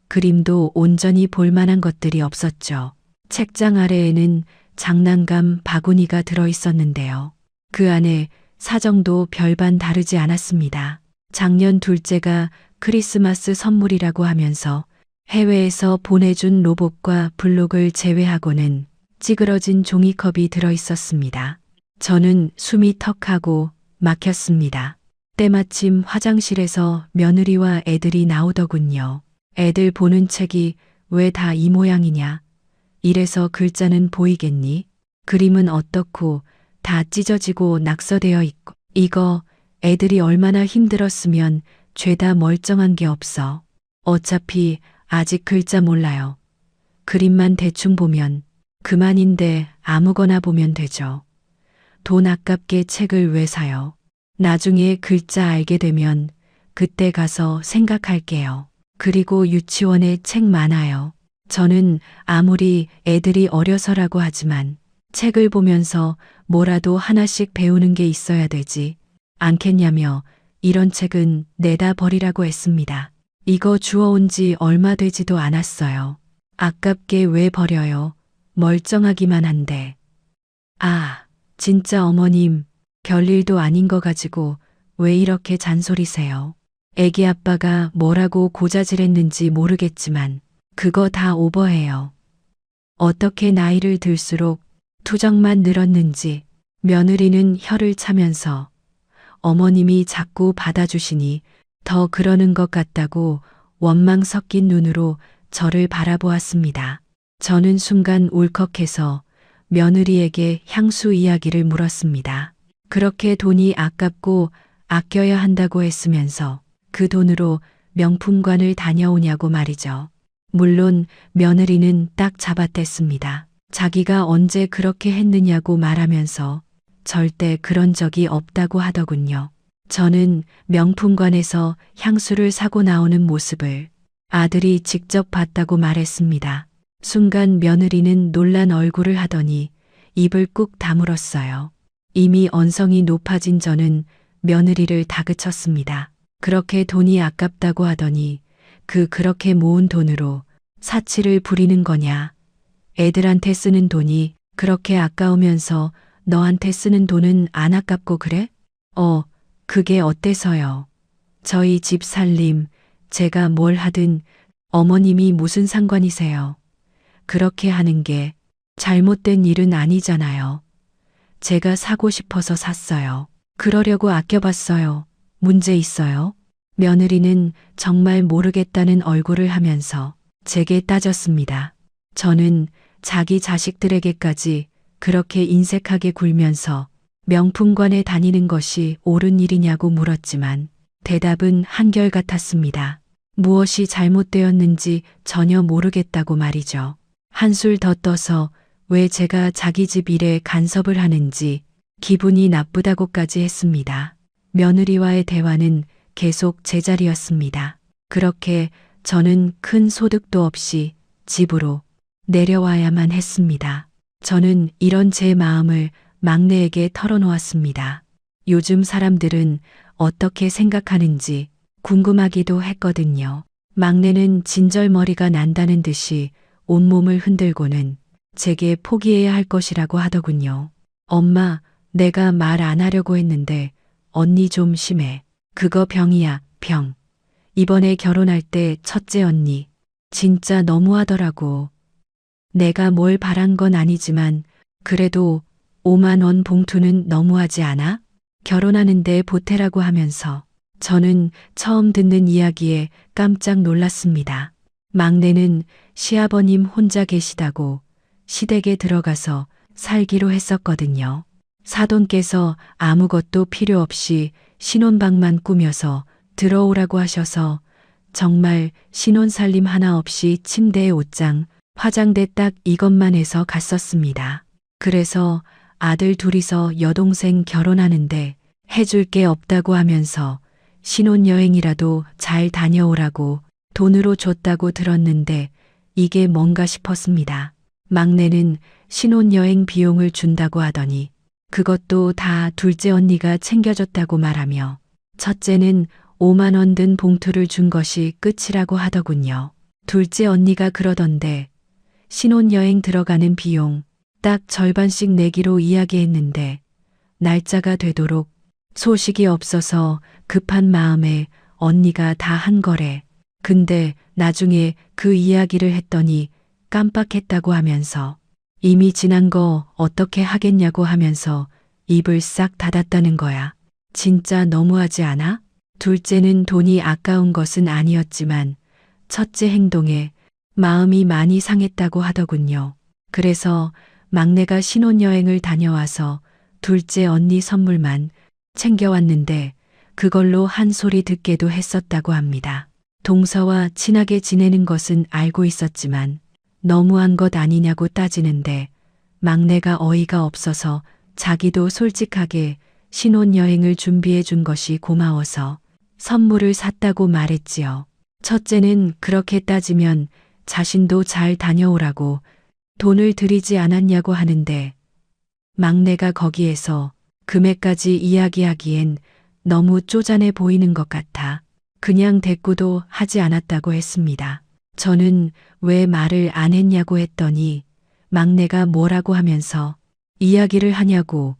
그림도 온전히 볼만한 것들이 없었죠. 책장 아래에는 장난감 바구니가 들어 있었는데요. 그 안에 사정도 별반 다르지 않았습니다. 작년 둘째가 크리스마스 선물이라고 하면서 해외에서 보내준 로봇과 블록을 제외하고는 찌그러진 종이컵이 들어 있었습니다. 저는 숨이 턱하고 막혔습니다. 때마침 화장실에서 며느리와 애들이 나오더군요. 애들 보는 책이 왜 다 이 모양이냐? 이래서 글자는 보이겠니? 그림은 어떻고 다 찢어지고 낙서되어 있고 이거 애들이 얼마나 힘들었으면 죄다 멀쩡한 게 없어. 어차피 아직 글자 몰라요. 그림만 대충 보면 그만인데 아무거나 보면 되죠. 돈 아깝게 책을 왜 사요? 나중에 글자 알게 되면 그때 가서 생각할게요. 그리고 유치원에 책 많아요. 저는 아무리 애들이 어려서라고 하지만 책을 보면서 뭐라도 하나씩 배우는 게 있어야 되지 않겠냐며 이런 책은 내다 버리라고 했습니다. 이거 주워온 지 얼마 되지도 않았어요. 아깝게 왜 버려요? 멀쩡하기만 한데. 아, 진짜 어머님, 별일도 아닌 거 가지고 왜 이렇게 잔소리세요? 애기 아빠가 뭐라고 고자질했는지 모르겠지만 그거 다 오버해요. 어떻게 나이를 들수록 투정만 늘었는지 며느리는 혀를 차면서 어머님이 자꾸 받아주시니 더 그러는 것 같다고 원망 섞인 눈으로 저를 바라보았습니다. 저는 순간 울컥해서 며느리에게 향수 이야기를 물었습니다. 그렇게 돈이 아깝고 아껴야 한다고 했으면서 그 돈으로 명품관을 다녀오냐고 말이죠. 물론 며느리는 딱 잡아댔습니다. 자기가 언제 그렇게 했느냐고 말하면서 절대 그런 적이 없다고 하더군요. 저는 명품관에서 향수를 사고 나오는 모습을 아들이 직접 봤다고 말했습니다. 순간 며느리는 놀란 얼굴을 하더니 입을 꾹 다물었어요. 이미 언성이 높아진 저는 며느리를 다그쳤습니다. 그렇게 돈이 아깝다고 하더니 그렇게 모은 돈으로 사치를 부리는 거냐? 애들한테 쓰는 돈이 그렇게 아까우면서 너한테 쓰는 돈은 안 아깝고 그래? 그게 어때서요? 저희 집 살림, 제가 뭘 하든 어머님이 무슨 상관이세요? 그렇게 하는 게 잘못된 일은 아니잖아요. 제가 사고 싶어서 샀어요. 그러려고 아껴봤어요. 문제 있어요? 며느리는 정말 모르겠다는 얼굴을 하면서 제게 따졌습니다. 저는 자기 자식들에게까지 그렇게 인색하게 굴면서 명품관에 다니는 것이 옳은 일이냐고 물었지만 대답은 한결같았습니다. 무엇이 잘못되었는지 전혀 모르겠다고 말이죠. 한술 더 떠서 왜 제가 자기 집 일에 간섭을 하는지 기분이 나쁘다고까지 했습니다. 며느리와의 대화는 계속 제자리였습니다. 그렇게 저는 큰 소득도 없이 집으로 내려와야만 했습니다. 저는 이런 제 마음을 막내에게 털어놓았습니다. 요즘 사람들은 어떻게 생각하는지 궁금하기도 했거든요. 막내는 진절머리가 난다는 듯이 온몸을 흔들고는 제게 포기해야 할 것이라고 하더군요. 엄마, 내가 말 안 하려고 했는데 언니 좀 심해. 그거 병이야. 병. 이번에 결혼할 때 첫째 언니. 진짜 너무하더라고. 내가 뭘 바란 건 아니지만 그래도 5만 원 봉투는 너무하지 않아? 결혼하는데 보태라고 하면서 저는 처음 듣는 이야기에 깜짝 놀랐습니다. 막내는 시아버님 혼자 계시다고 시댁에 들어가서 살기로 했었거든요. 사돈께서 아무것도 필요 없이 신혼방만 꾸며서 들어오라고 하셔서 정말 신혼살림 하나 없이 침대에 옷장, 화장대 딱 이것만 해서 갔었습니다. 그래서 아들 둘이서 여동생 결혼하는데 해줄 게 없다고 하면서 신혼여행이라도 잘 다녀오라고 돈으로 줬다고 들었는데 이게 뭔가 싶었습니다. 막내는 신혼여행 비용을 준다고 하더니 그것도 다 둘째 언니가 챙겨줬다고 말하며 첫째는 5만 원 든 봉투를 준 것이 끝이라고 하더군요. 둘째 언니가 그러던데 신혼여행 들어가는 비용 딱 절반씩 내기로 이야기했는데 날짜가 되도록 소식이 없어서 급한 마음에 언니가 다 한 거래. 근데 나중에 그 이야기를 했더니 깜빡했다고 하면서 이미 지난 거 어떻게 하겠냐고 하면서 입을 싹 닫았다는 거야. 진짜 너무하지 않아? 둘째는 돈이 아까운 것은 아니었지만 첫째 행동에 마음이 많이 상했다고 하더군요. 그래서 막내가 신혼여행을 다녀와서 둘째 언니 선물만 챙겨왔는데 그걸로 한 소리 듣게도 했었다고 합니다. 동서와 친하게 지내는 것은 알고 있었지만 너무한 것 아니냐고 따지는데 막내가 어이가 없어서 자기도 솔직하게 신혼여행을 준비해 준 것이 고마워서 선물을 샀다고 말했지요. 첫째는 그렇게 따지면 자신도 잘 다녀오라고 돈을 들이지 않았냐고 하는데 막내가 거기에서 금액까지 이야기하기엔 너무 쪼잔해 보이는 것 같아 그냥 대꾸도 하지 않았다고 했습니다. 저는 왜 말을 안 했냐고 했더니 막내가 뭐라고 하면서 이야기를 하냐고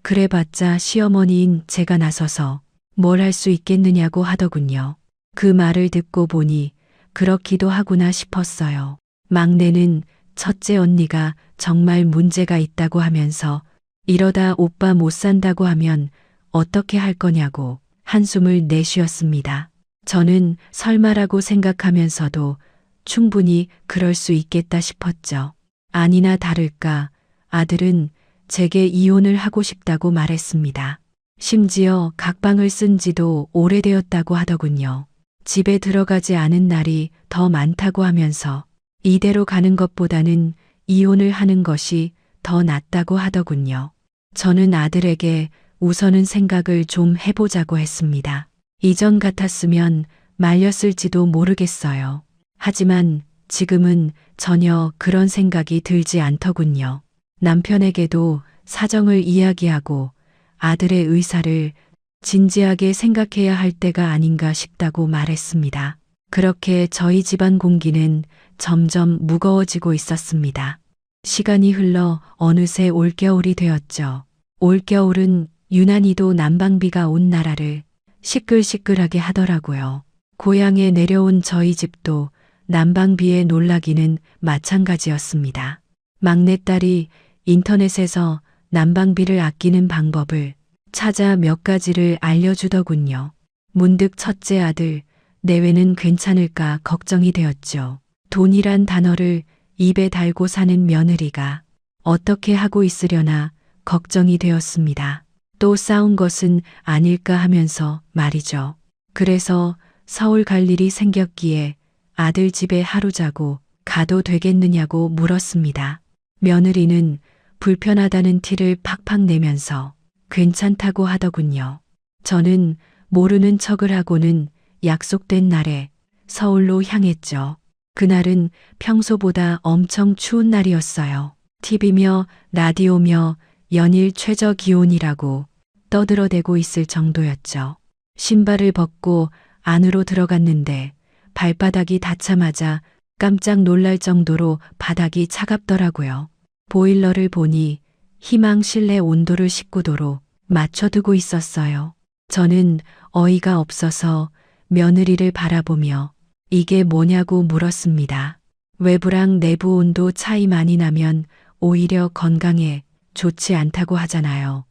그래봤자 시어머니인 제가 나서서 뭘 할 수 있겠느냐고 하더군요. 그 말을 듣고 보니 그렇기도 하구나 싶었어요. 막내는 첫째 언니가 정말 문제가 있다고 하면서 이러다 오빠 못 산다고 하면 어떻게 할 거냐고 한숨을 내쉬었습니다. 저는 설마라고 생각하면서도 충분히 그럴 수 있겠다 싶었죠. 아니나 다를까 아들은 제게 이혼을 하고 싶다고 말했습니다. 심지어 각방을 쓴 지도 오래되었다고 하더군요. 집에 들어가지 않은 날이 더 많다고 하면서 이대로 가는 것보다는 이혼을 하는 것이 더 낫다고 하더군요. 저는 아들에게 우선은 생각을 좀 해보자고 했습니다. 이전 같았으면 말렸을지도 모르겠어요. 하지만 지금은 전혀 그런 생각이 들지 않더군요. 남편에게도 사정을 이야기하고 아들의 의사를 진지하게 생각해야 할 때가 아닌가 싶다고 말했습니다. 그렇게 저희 집안 공기는 점점 무거워지고 있었습니다. 시간이 흘러 어느새 올겨울이 되었죠. 올겨울은 유난히도 난방비가 온 나라를 시끌시끌하게 하더라고요. 고향에 내려온 저희 집도 난방비에 놀라기는 마찬가지였습니다. 막내딸이 인터넷에서 난방비를 아끼는 방법을 찾아 몇 가지를 알려주더군요. 문득 첫째 아들 내외는 괜찮을까 걱정이 되었죠. 돈이란 단어를 입에 달고 사는 며느리가 어떻게 하고 있으려나 걱정이 되었습니다. 또 싸운 것은 아닐까 하면서 말이죠. 그래서 서울 갈 일이 생겼기에 아들 집에 하루 자고 가도 되겠느냐고 물었습니다. 며느리는 불편하다는 티를 팍팍 내면서 괜찮다고 하더군요. 저는 모르는 척을 하고는 약속된 날에 서울로 향했죠. 그날은 평소보다 엄청 추운 날이었어요. TV며 라디오며 연일 최저 기온이라고 떠들어대고 있을 정도였죠. 신발을 벗고 안으로 들어갔는데 발바닥이 닿자마자 깜짝 놀랄 정도로 바닥이 차갑더라고요. 보일러를 보니 희망 실내 온도를 19도로 맞춰두고 있었어요. 저는 어이가 없어서 며느리를 바라보며 이게 뭐냐고 물었습니다. 외부랑 내부 온도 차이 많이 나면 오히려 건강에 좋지 않다고 하잖아요.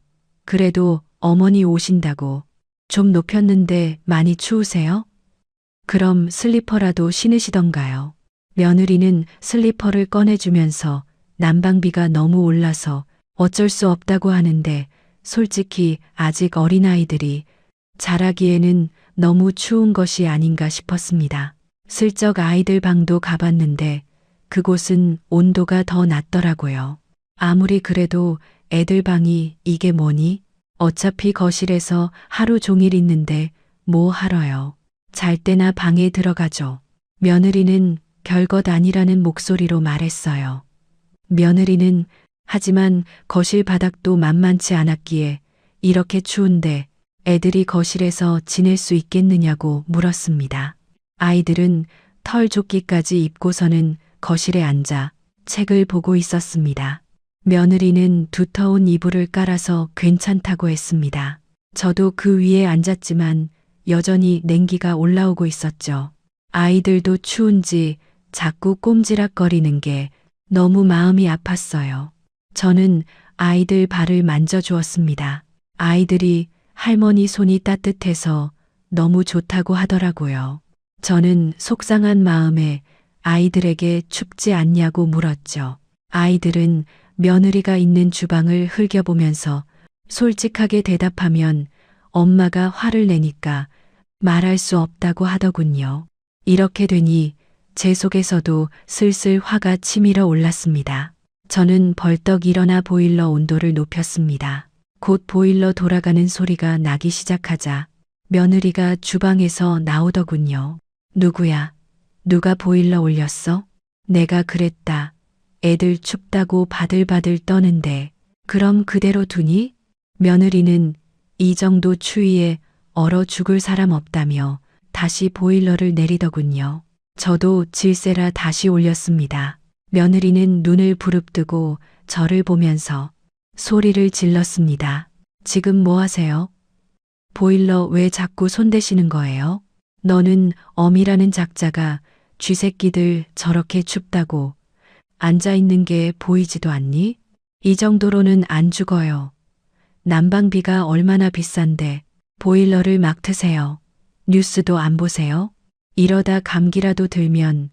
그래도 어머니 오신다고 좀 높였는데 많이 추우세요? 그럼 슬리퍼라도 신으시던가요? 며느리는 슬리퍼를 꺼내주면서 난방비가 너무 올라서 어쩔 수 없다고 하는데 솔직히 아직 어린아이들이 자라기에는 너무 추운 것이 아닌가 싶었습니다. 슬쩍 아이들 방도 가봤는데 그곳은 온도가 더 낮더라고요. 아무리 그래도 애들 방이 이게 뭐니? 어차피 거실에서 하루 종일 있는데 뭐 하러요. 잘 때나 방에 들어가죠. 며느리는 별것 아니라는 목소리로 말했어요. 며느리는 하지만 거실 바닥도 만만치 않았기에 이렇게 추운데 애들이 거실에서 지낼 수 있겠느냐고 물었습니다. 아이들은 털조끼까지 입고서는 거실에 앉아 책을 보고 있었습니다. 며느리는 두터운 이불을 깔아서 괜찮다고 했습니다. 저도 그 위에 앉았지만 여전히 냉기가 올라오고 있었죠. 아이들도 추운지 자꾸 꼼지락거리는 게 너무 마음이 아팠어요. 저는 아이들 발을 만져주었습니다. 아이들이 할머니 손이 따뜻해서 너무 좋다고 하더라고요. 저는 속상한 마음에 아이들에게 춥지 않냐고 물었죠. 아이들은 며느리가 있는 주방을 흘겨보면서 솔직하게 대답하면 엄마가 화를 내니까 말할 수 없다고 하더군요. 이렇게 되니 제 속에서도 슬슬 화가 치밀어 올랐습니다. 저는 벌떡 일어나 보일러 온도를 높였습니다. 곧 보일러 돌아가는 소리가 나기 시작하자 며느리가 주방에서 나오더군요. 누구야? 누가 보일러 올렸어? 내가 그랬다. 애들 춥다고 바들바들 떠는데 그럼 그대로 두니? 며느리는 이 정도 추위에 얼어 죽을 사람 없다며 다시 보일러를 내리더군요. 저도 질세라 다시 올렸습니다. 며느리는 눈을 부릅뜨고 저를 보면서 소리를 질렀습니다. 지금 뭐 하세요? 보일러 왜 자꾸 손대시는 거예요? 너는 어미라는 작자가 쥐새끼들 저렇게 춥다고 앉아있는 게 보이지도 않니? 이 정도로는 안 죽어요. 난방비가 얼마나 비싼데 보일러를 막 트세요. 뉴스도 안 보세요? 이러다 감기라도 들면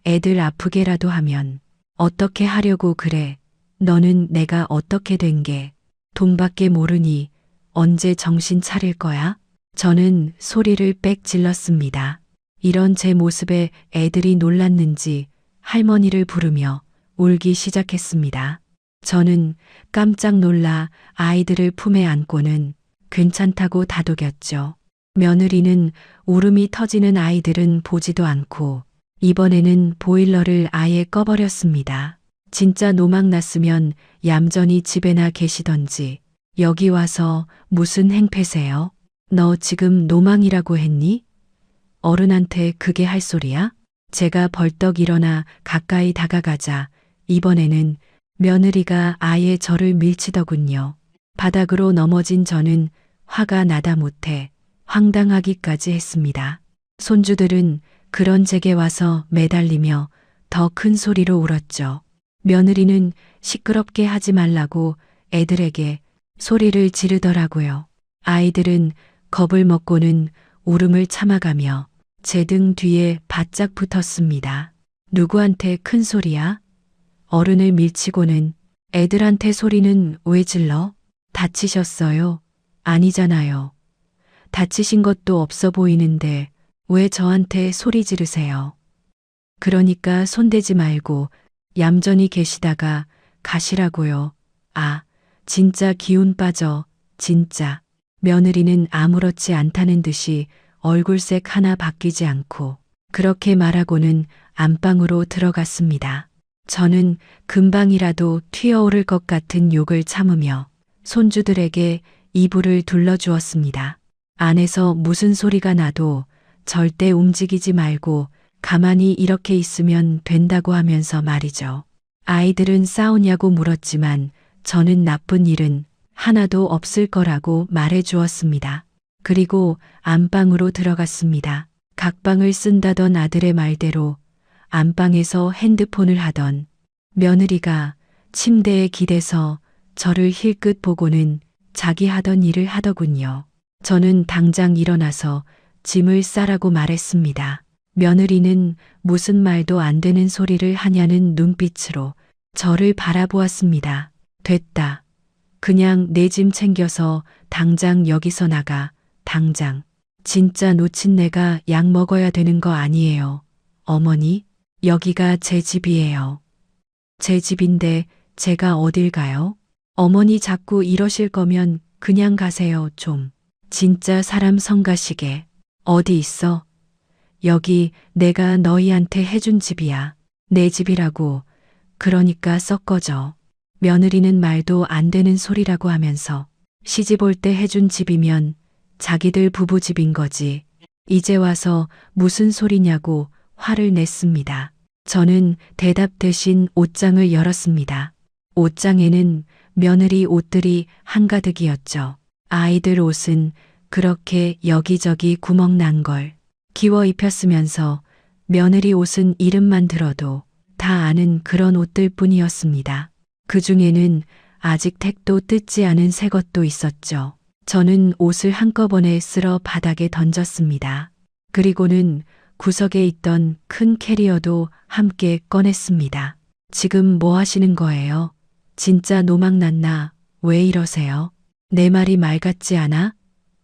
애들 아프게라도 하면 어떻게 하려고 그래. 너는 내가 어떻게 된 게 돈밖에 모르니 언제 정신 차릴 거야? 저는 소리를 빽 질렀습니다. 이런 제 모습에 애들이 놀랐는지 할머니를 부르며 울기 시작했습니다. 저는 깜짝 놀라 아이들을 품에 안고는 괜찮다고 다독였죠. 며느리는 울음이 터지는 아이들은 보지도 않고 이번에는 보일러를 아예 꺼버렸습니다. 진짜 노망 났으면 얌전히 집에나 계시던지 여기 와서 무슨 행패세요? 너 지금 노망이라고 했니? 어른한테 그게 할 소리야? 제가 벌떡 일어나 가까이 다가가자 이번에는 며느리가 아예 저를 밀치더군요. 바닥으로 넘어진 저는 화가 나다 못해 황당하기까지 했습니다. 손주들은 그런 제게 와서 매달리며 더 큰 소리로 울었죠. 며느리는 시끄럽게 하지 말라고 애들에게 소리를 지르더라고요. 아이들은 겁을 먹고는 울음을 참아가며 제 등 뒤에 바짝 붙었습니다. 누구한테 큰 소리야? 어른을 밀치고는 애들한테 소리는 왜 질러? 다치셨어요? 아니잖아요. 다치신 것도 없어 보이는데 왜 저한테 소리 지르세요? 그러니까 손대지 말고 얌전히 계시다가 가시라고요. 아, 진짜 기운 빠져, 진짜. 며느리는 아무렇지 않다는 듯이 얼굴색 하나 바뀌지 않고 그렇게 말하고는 안방으로 들어갔습니다. 저는 금방이라도 튀어오를 것 같은 욕을 참으며 손주들에게 이불을 둘러주었습니다. 안에서 무슨 소리가 나도 절대 움직이지 말고 가만히 이렇게 있으면 된다고 하면서 말이죠. 아이들은 싸우냐고 물었지만 저는 나쁜 일은 하나도 없을 거라고 말해 주었습니다. 그리고 안방으로 들어갔습니다. 각방을 쓴다던 아들의 말대로 안방에서 핸드폰을 하던 며느리가 침대에 기대서 저를 힐끗 보고는 자기 하던 일을 하더군요. 저는 당장 일어나서 짐을 싸라고 말했습니다. 며느리는 무슨 말도 안 되는 소리를 하냐는 눈빛으로 저를 바라보았습니다. 됐다. 그냥 내 짐 챙겨서 당장 여기서 나가. 당장. 진짜 놓친 내가 약 먹어야 되는 거 아니에요. 어머니, 여기가 제 집이에요. 제 집인데 제가 어딜 가요? 어머니 자꾸 이러실 거면 그냥 가세요, 좀. 진짜 사람 성가시게. 어디 있어? 여기 내가 너희한테 해준 집이야. 내 집이라고. 그러니까 썩 꺼져. 며느리는 말도 안 되는 소리라고 하면서 시집 올 때 해준 집이면 자기들 부부 집인 거지. 이제 와서 무슨 소리냐고 화를 냈습니다. 저는 대답 대신 옷장을 열었습니다. 옷장에는 며느리 옷들이 한가득이었죠. 아이들 옷은 그렇게 여기저기 구멍 난 걸 기워 입혔으면서 며느리 옷은 이름만 들어도 다 아는 그런 옷들 뿐이었습니다. 그 중에는 아직 택도 뜯지 않은 새 것도 있었죠. 저는 옷을 한꺼번에 쓸어 바닥에 던졌습니다. 그리고는 구석에 있던 큰 캐리어도 함께 꺼냈습니다. 지금 뭐 하시는 거예요? 진짜 노망났나? 왜 이러세요? 내 말이 말 같지 않아?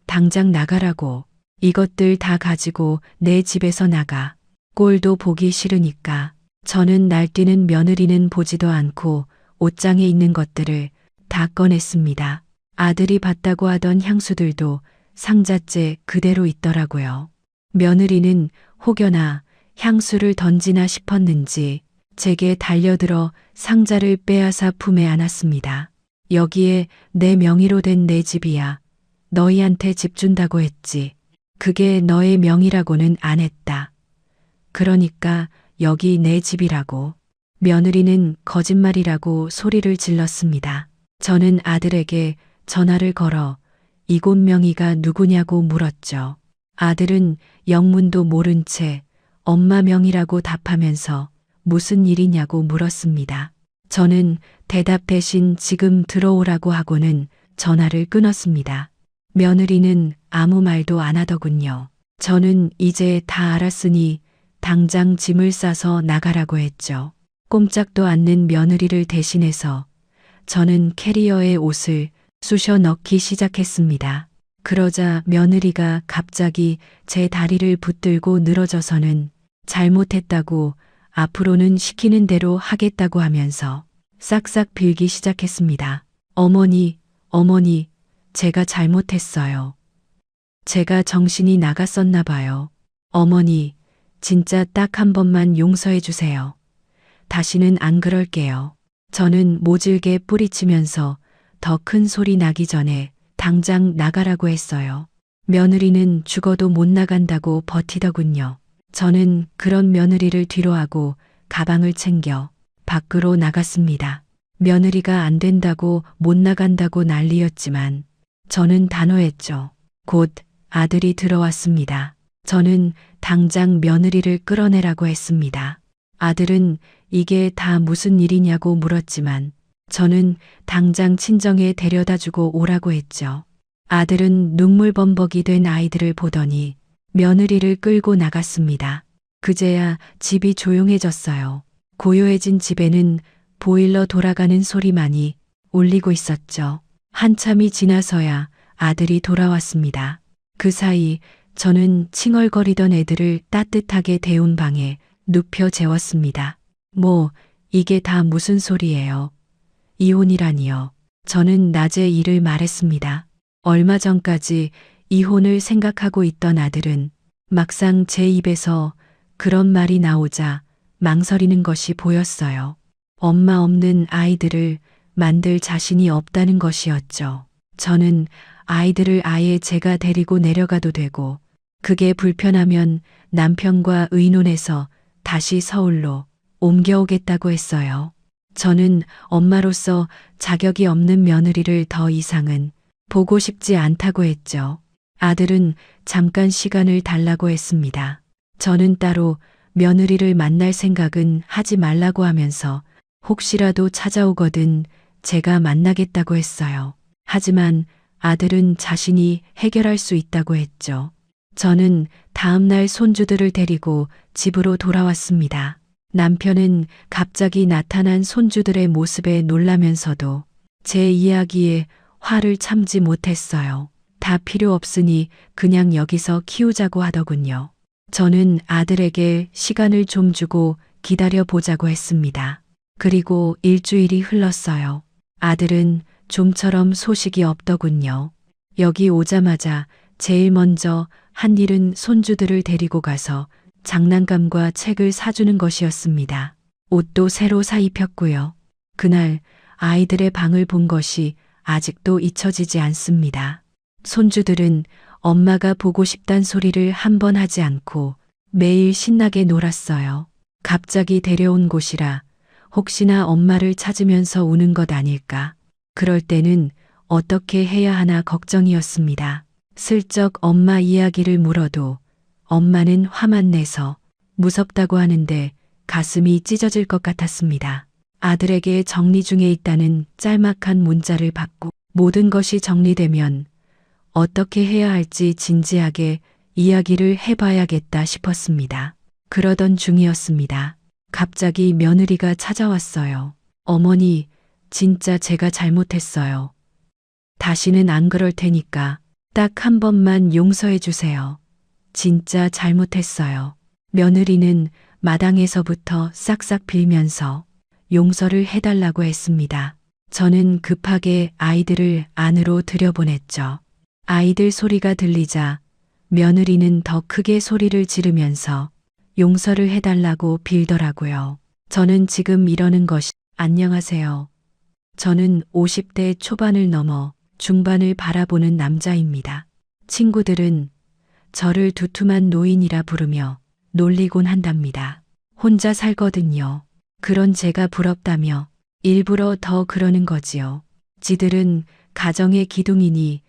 당장 나가라고. 이것들 다 가지고 내 집에서 나가. 꼴도 보기 싫으니까. 저는 날뛰는 며느리는 보지도 않고 옷장에 있는 것들을 다 꺼냈습니다. 아들이 봤다고 하던 향수들도 상자째 그대로 있더라고요. 며느리는 혹여나 향수를 던지나 싶었는지 제게 달려들어 상자를 빼앗아 품에 안았습니다. 여기에 내 명의로 된 내 집이야. 너희한테 집 준다고 했지. 그게 너의 명의라고는 안 했다. 그러니까 여기 내 집이라고. 며느리는 거짓말이라고 소리를 질렀습니다. 저는 아들에게 전화를 걸어 이곳 명의가 누구냐고 물었죠. 아들은 영문도 모른 채 엄마 명의라고 답하면서 무슨 일이냐고 물었습니다. 저는 대답 대신 지금 들어오라고 하고는 전화를 끊었습니다. 며느리는 아무 말도 안 하더군요. 저는 이제 다 알았으니 당장 짐을 싸서 나가라고 했죠. 꼼짝도 않는 며느리를 대신해서 저는 캐리어에 옷을 쑤셔 넣기 시작했습니다. 그러자 며느리가 갑자기 제 다리를 붙들고 늘어져서는 잘못했다고 앞으로는 시키는 대로 하겠다고 하면서 싹싹 빌기 시작했습니다. 어머니, 어머니, 제가 잘못했어요. 제가 정신이 나갔었나 봐요. 어머니, 진짜 딱 한 번만 용서해 주세요. 다시는 안 그럴게요. 저는 모질게 뿌리치면서 더 큰 소리 나기 전에 당장 나가라고 했어요. 며느리는 죽어도 못 나간다고 버티더군요. 저는 그런 며느리를 뒤로하고 가방을 챙겨 밖으로 나갔습니다. 며느리가 안 된다고 못 나간다고 난리였지만 저는 단호했죠. 곧 아들이 들어왔습니다. 저는 당장 며느리를 끌어내라고 했습니다. 아들은 이게 다 무슨 일이냐고 물었지만 저는 당장 친정에 데려다주고 오라고 했죠. 아들은 눈물범벅이 된 아이들을 보더니 며느리를 끌고 나갔습니다. 그제야 집이 조용해졌어요. 고요해진 집에는 보일러 돌아가는 소리만이 울리고 있었죠. 한참이 지나서야 아들이 돌아왔습니다. 그 사이 저는 칭얼거리던 애들을 따뜻하게 데운 방에 눕혀 재웠습니다. 뭐 이게 다 무슨 소리예요. 이혼이라니요. 저는 낮에 이를 말했습니다. 얼마 전까지 이혼을 생각하고 있던 아들은 막상 제 입에서 그런 말이 나오자 망설이는 것이 보였어요. 엄마 없는 아이들을 만들 자신이 없다는 것이었죠. 저는 아이들을 아예 제가 데리고 내려가도 되고 그게 불편하면 남편과 의논해서 다시 서울로 옮겨오겠다고 했어요. 저는 엄마로서 자격이 없는 며느리를 더 이상은 보고 싶지 않다고 했죠. 아들은 잠깐 시간을 달라고 했습니다. 저는 따로 며느리를 만날 생각은 하지 말라고 하면서 혹시라도 찾아오거든 제가 만나겠다고 했어요. 하지만 아들은 자신이 해결할 수 있다고 했죠. 저는 다음날 손주들을 데리고 집으로 돌아왔습니다. 남편은 갑자기 나타난 손주들의 모습에 놀라면서도 제 이야기에 화를 참지 못했어요. 다 필요 없으니 그냥 여기서 키우자고 하더군요. 저는 아들에게 시간을 좀 주고 기다려 보자고 했습니다. 그리고 일주일이 흘렀어요. 아들은 좀처럼 소식이 없더군요. 여기 오자마자 제일 먼저 한 일은 손주들을 데리고 가서 장난감과 책을 사주는 것이었습니다. 옷도 새로 사 입혔고요. 그날 아이들의 방을 본 것이 아직도 잊혀지지 않습니다. 손주들은 엄마가 보고 싶단 소리를 한 번 하지 않고 매일 신나게 놀았어요. 갑자기 데려온 곳이라 혹시나 엄마를 찾으면서 우는 것 아닐까. 그럴 때는 어떻게 해야 하나 걱정이었습니다. 슬쩍 엄마 이야기를 물어도 엄마는 화만 내서 무섭다고 하는데 가슴이 찢어질 것 같았습니다. 아들에게 정리 중에 있다는 짤막한 문자를 받고 모든 것이 정리되면 어떻게 해야 할지 진지하게 이야기를 해봐야겠다 싶었습니다. 그러던 중이었습니다. 갑자기 며느리가 찾아왔어요. 어머니, 진짜 제가 잘못했어요. 다시는 안 그럴 테니까 딱 한 번만 용서해 주세요. 진짜 잘못했어요. 며느리는 마당에서부터 싹싹 빌면서 용서를 해달라고 했습니다. 저는 급하게 아이들을 안으로 들여보냈죠. 아이들 소리가 들리자 며느리는 더 크게 소리를 지르면서 용서를 해달라고 빌더라고요. 저는 지금 이러는 것이 안녕하세요. 저는 50대 초반을 넘어 중반을 바라보는 남자입니다. 친구들은 저를 두툼한 노인이라 부르며 놀리곤 한답니다. 혼자 살거든요. 그런 제가 부럽다며 일부러 더 그러는 거지요. 지들은 가정의 기둥이니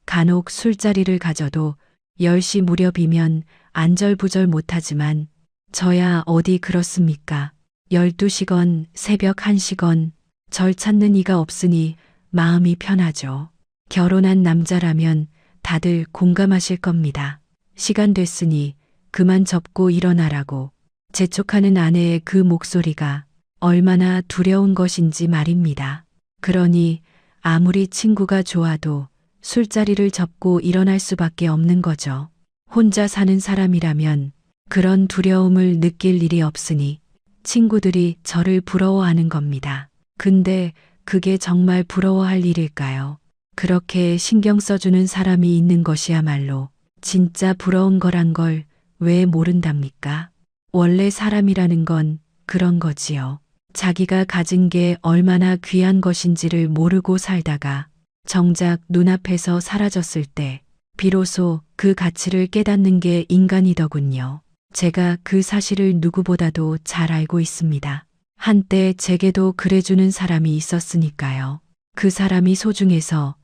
간혹 술자리를 가져도 10시 무렵이면 안절부절 못하지만 저야 어디 그렇습니까? 12시건 새벽 1시건 절 찾는 이가 없으니 마음이 편하죠. 결혼한 남자라면 다들 공감하실 겁니다. 시간 됐으니 그만 접고 일어나라고 재촉하는 아내의 그 목소리가 얼마나 두려운 것인지 말입니다. 그러니 아무리 친구가 좋아도 술자리를 접고 일어날 수밖에 없는 거죠. 혼자 사는 사람이라면 그런 두려움을 느낄 일이 없으니 친구들이 저를 부러워하는 겁니다. 근데 그게 정말 부러워할 일일까요? 그렇게 신경 써주는 사람이 있는 것이야말로 진짜 부러운 거란 걸 왜 모른답니까? 원래 사람이라는 건 그런 거지요. 자기가 가진 게 얼마나 귀한 것인지를 모르고 살다가 정작 눈앞에서 사라졌을 때 비로소 그 가치를 깨닫는 게 인간이더군요. 제가 그 사실을 누구보다도 잘 알고 있습니다. 한때 제게도 그래주는 사람이 있었으니까요. 그 사람이 소중해서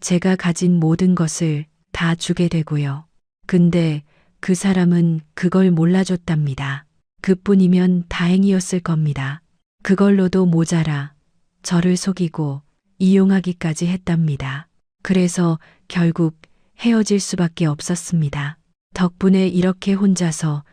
제가 가진 모든 것을 다 주게 되고요. 근데 그 사람은 그걸 몰라줬답니다. 그뿐이면 다행이었을 겁니다. 그걸로도 모자라 저를 속이고 이용하기까지 했답니다. 그래서 결국 헤어질 수밖에 없었습니다. 덕분에 이렇게 혼자서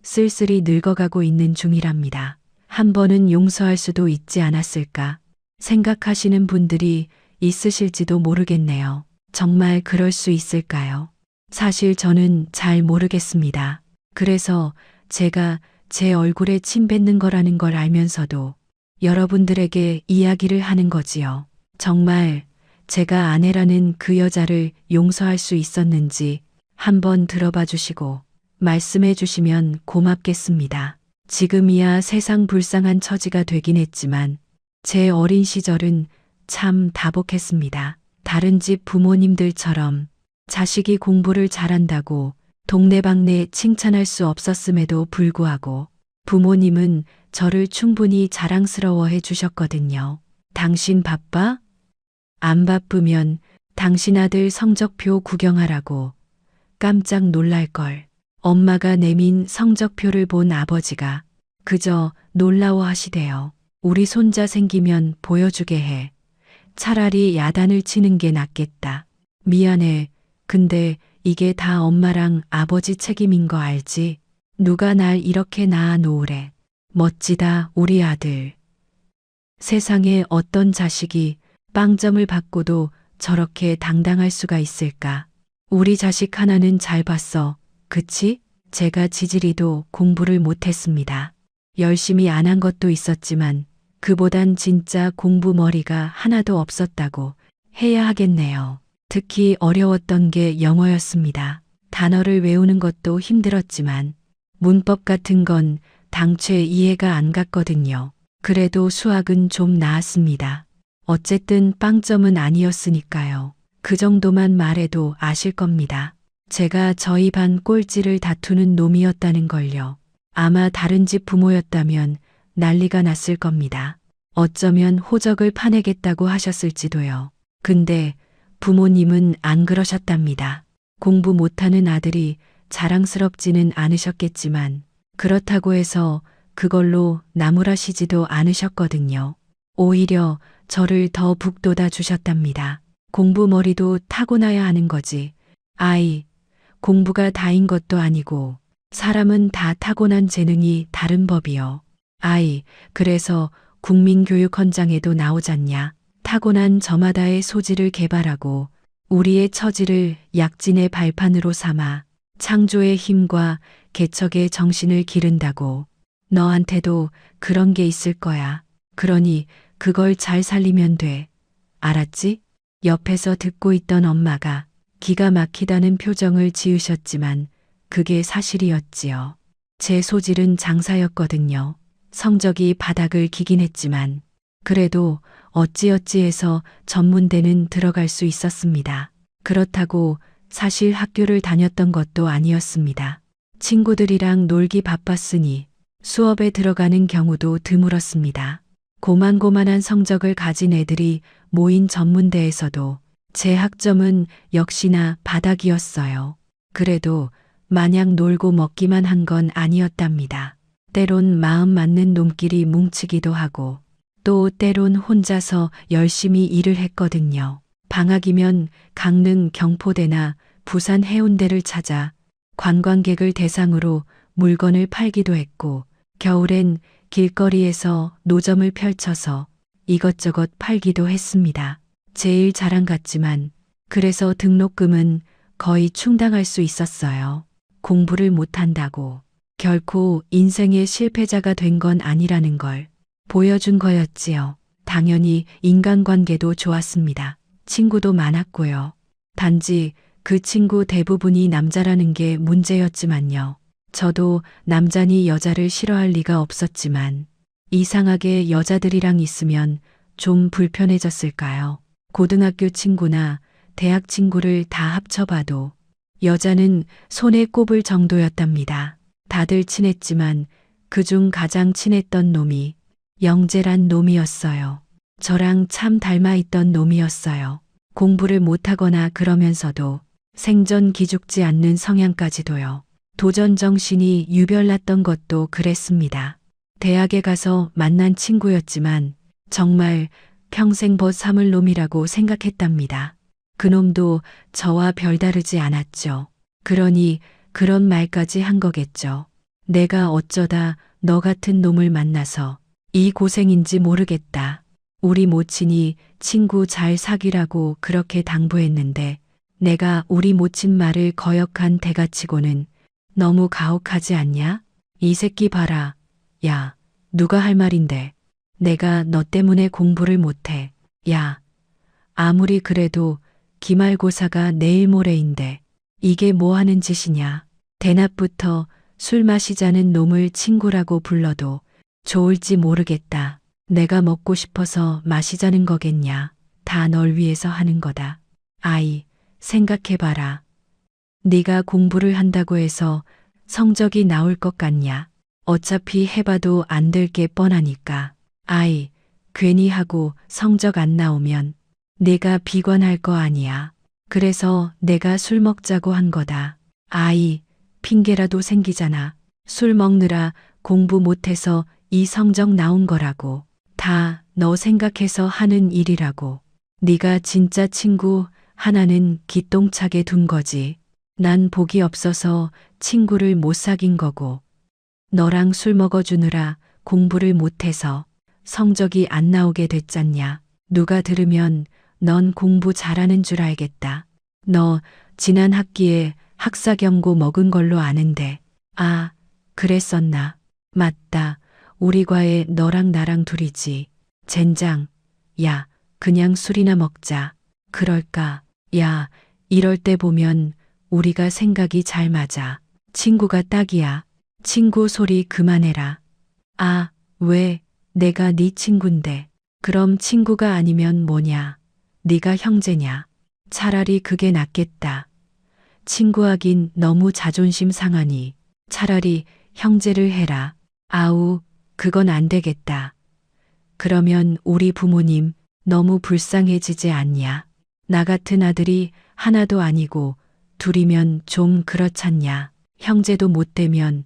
쓸쓸히 늙어가고 있는 중이랍니다. 한 번은 용서할 수도 있지 않았을까 생각하시는 분들이 있으실지도 모르겠네요. 정말 그럴 수 있을까요? 사실 저는 잘 모르겠습니다. 그래서 제가 제 얼굴에 침 뱉는 거라는 걸 알면서도 여러분들에게 이야기를 하는 거지요. 정말 제가 아내라는 그 여자를 용서할 수 있었는지 한번 들어봐 주시고 말씀해 주시면 고맙겠습니다. 지금이야 세상 불쌍한 처지가 되긴 했지만 제 어린 시절은 참 다복했습니다. 다른 집 부모님들처럼 자식이 공부를 잘한다고 동네방네 칭찬할 수 없었음에도 불구하고 부모님은 저를 충분히 자랑스러워해 주셨거든요. 당신 바빠? 안 바쁘면 당신 아들 성적표 구경하라고 깜짝 놀랄걸. 엄마가 내민 성적표를 본 아버지가 그저 놀라워하시대요. 우리 손자 생기면 보여주게 해. 차라리 야단을 치는 게 낫겠다. 미안해. 근데 이게 다 엄마랑 아버지 책임인 거 알지? 누가 날 이렇게 낳아 놓으래. 멋지다, 우리 아들. 세상에 어떤 자식이 빵점을 받고도 저렇게 당당할 수가 있을까? 우리 자식 하나는 잘 봤어. 그치? 제가 지지리도 공부를 못했습니다. 열심히 안 한 것도 있었지만 그보단 진짜 공부 머리가 하나도 없었다고 해야 하겠네요. 특히 어려웠던 게 영어였습니다. 단어를 외우는 것도 힘들었지만 문법 같은 건 당최 이해가 안 갔거든요. 그래도 수학은 좀 나았습니다. 어쨌든 빵점은 아니었으니까요. 그 정도만 말해도 아실 겁니다. 제가 저희 반 꼴찌를 다투는 놈이었다는 걸요. 아마 다른 집 부모였다면 난리가 났을 겁니다. 어쩌면 호적을 파내겠다고 하셨을지도요. 근데 부모님은 안 그러셨답니다. 공부 못하는 아들이 자랑스럽지는 않으셨겠지만 그렇다고 해서 그걸로 나무라시지도 않으셨거든요. 오히려 저를 더 북돋아 주셨답니다. 공부 머리도 타고나야 하는 거지. 아이, 공부가 다인 것도 아니고 사람은 다 타고난 재능이 다른 법이요. 아이, 그래서 국민교육헌장에도 나오잖냐. 타고난 저마다의 소질을 개발하고 우리의 처지를 약진의 발판으로 삼아 창조의 힘과 개척의 정신을 기른다고. 너한테도 그런 게 있을 거야. 그러니 그걸 잘 살리면 돼. 알았지? 옆에서 듣고 있던 엄마가 기가 막히다는 표정을 지으셨지만 그게 사실이었지요. 제 소질은 장사였거든요. 성적이 바닥을 기긴 했지만 그래도 어찌어찌해서 전문대는 들어갈 수 있었습니다. 그렇다고 사실 학교를 다녔던 것도 아니었습니다. 친구들이랑 놀기 바빴으니 수업에 들어가는 경우도 드물었습니다. 고만고만한 성적을 가진 애들이 모인 전문대에서도 제 학점은 역시나 바닥이었어요. 그래도 마냥 놀고 먹기만 한 건 아니었답니다. 때론 마음 맞는 놈끼리 뭉치기도 하고 또 때론 혼자서 열심히 일을 했거든요. 방학이면 강릉 경포대나 부산 해운대를 찾아 관광객을 대상으로 물건을 팔기도 했고 겨울엔 길거리에서 노점을 펼쳐서 이것저것 팔기도 했습니다. 제일 자랑 같지만 그래서 등록금은 거의 충당할 수 있었어요. 공부를 못한다고 결코 인생의 실패자가 된 건 아니라는 걸 보여준 거였지요. 당연히 인간관계도 좋았습니다. 친구도 많았고요. 단지 그 친구 대부분이 남자라는 게 문제였지만요. 저도 남자니 여자를 싫어할 리가 없었지만 이상하게 여자들이랑 있으면 좀 불편해졌을까요? 고등학교 친구나 대학 친구를 다 합쳐봐도 여자는 손에 꼽을 정도였답니다. 다들 친했지만 그중 가장 친했던 놈이 영재란 놈이었어요. 저랑 참 닮아있던 놈이었어요. 공부를 못하거나 그러면서도 생전 기죽지 않는 성향까지도요. 도전 정신이 유별났던 것도 그랬습니다. 대학에 가서 만난 친구였지만 정말 평생 벗 삼을 놈이라고 생각했답니다. 그놈도 저와 별다르지 않았죠. 그러니 그런 말까지 한 거겠죠. 내가 어쩌다 너 같은 놈을 만나서 이 고생인지 모르겠다. 우리 모친이 친구 잘 사귀라고 그렇게 당부했는데 내가 우리 모친 말을 거역한 대가치고는 너무 가혹하지 않냐? 이 새끼 봐라. 야, 누가 할 말인데. 내가 너 때문에 공부를 못해. 야, 아무리 그래도 기말고사가 내일 모레인데 이게 뭐 하는 짓이냐. 대낮부터 술 마시자는 놈을 친구라고 불러도 좋을지 모르겠다. 내가 먹고 싶어서 마시자는 거겠냐. 다 널 위해서 하는 거다. 아이, 생각해봐라. 네가 공부를 한다고 해서 성적이 나올 것 같냐? 어차피 해봐도 안 될 게 뻔하니까. 아이, 괜히 하고 성적 안 나오면 네가 비관할 거 아니야. 그래서 내가 술 먹자고 한 거다. 아이, 핑계라도 생기잖아. 술 먹느라 공부 못해서 이 성적 나온 거라고. 다 너 생각해서 하는 일이라고. 네가 진짜 친구 하나는 기똥차게 둔 거지. 난 복이 없어서 친구를 못 사귄 거고. 너랑 술 먹어주느라 공부를 못해서 성적이 안 나오게 됐잖냐. 누가 들으면 넌 공부 잘하는 줄 알겠다. 너 지난 학기에 학사경고 먹은 걸로 아는데. 아, 그랬었나. 맞다. 우리 과에 너랑 나랑 둘이지. 젠장. 야, 그냥 술이나 먹자. 그럴까? 야, 이럴 때 보면 우리가 생각이 잘 맞아. 친구가 딱이야. 친구 소리 그만해라. 아, 왜? 내가 네 친구인데. 그럼 친구가 아니면 뭐냐? 네가 형제냐? 차라리 그게 낫겠다. 친구하긴 너무 자존심 상하니 차라리 형제를 해라. 아우, 그건 안 되겠다. 그러면 우리 부모님 너무 불쌍해지지 않냐? 나 같은 아들이 하나도 아니고 둘이면 좀 그렇잖냐? 형제도 못 되면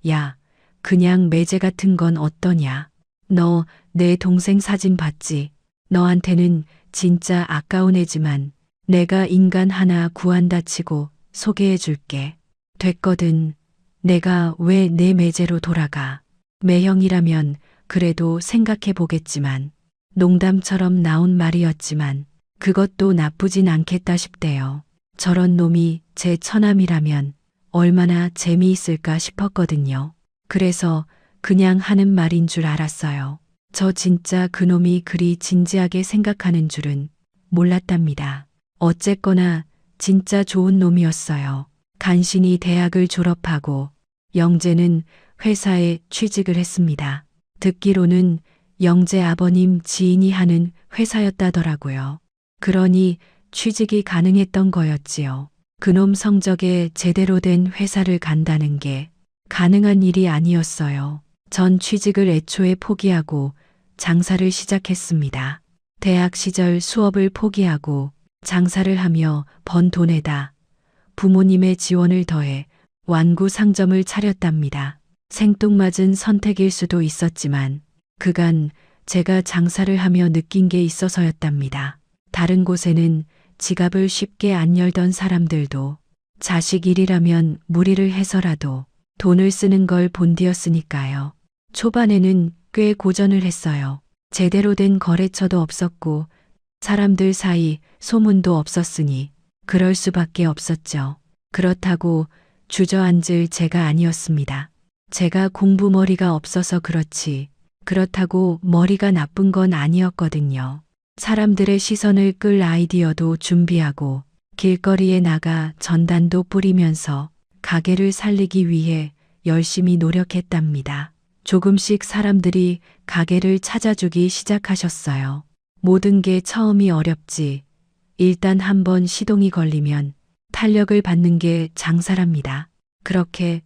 야, 그냥 매제 같은 건 어떠냐? 너 내 동생 사진 봤지? 너한테는 진짜 아까운 애지만 내가 인간 하나 구한다 치고 소개해 줄게. 됐거든. 내가 왜 내 매제로 돌아가? 매형이라면 그래도 생각해 보겠지만 농담처럼 나온 말이었지만 그것도 나쁘진 않겠다 싶대요. 저런 놈이 제 처남이라면 얼마나 재미있을까 싶었거든요. 그래서 그냥 하는 말인 줄 알았어요. 저 진짜 그놈이 그리 진지하게 생각하는 줄은 몰랐답니다. 어쨌거나 진짜 좋은 놈이었어요. 간신히 대학을 졸업하고 영재는 회사에 취직을 했습니다. 듣기로는 영재 아버님 지인이 하는 회사였다더라고요. 그러니 취직이 가능했던 거였지요. 그놈 성적에 제대로 된 회사를 간다는 게 가능한 일이 아니었어요. 전 취직을 애초에 포기하고 장사를 시작했습니다. 대학 시절 수업을 포기하고 장사를 하며 번 돈에다 부모님의 지원을 더해 완구 상점을 차렸답니다. 생뚱맞은 선택일 수도 있었지만 그간 제가 장사를 하며 느낀 게 있어서였답니다. 다른 곳에는 지갑을 쉽게 안 열던 사람들도 자식 일이라면 무리를 해서라도 돈을 쓰는 걸 본디였으니까요. 초반에는 꽤 고전을 했어요. 제대로 된 거래처도 없었고 사람들 사이 소문도 없었으니 그럴 수밖에 없었죠. 그렇다고 주저앉을 제가 아니었습니다. 제가 공부머리가 없어서 그렇지 그렇다고 머리가 나쁜 건 아니었거든요. 사람들의 시선을 끌 아이디어도 준비하고 길거리에 나가 전단도 뿌리면서 가게를 살리기 위해 열심히 노력했답니다. 조금씩 사람들이 가게를 찾아주기 시작하셨어요. 모든 게 처음이 어렵지. 일단 한번 시동이 걸리면 탄력을 받는 게 장사랍니다. 그렇게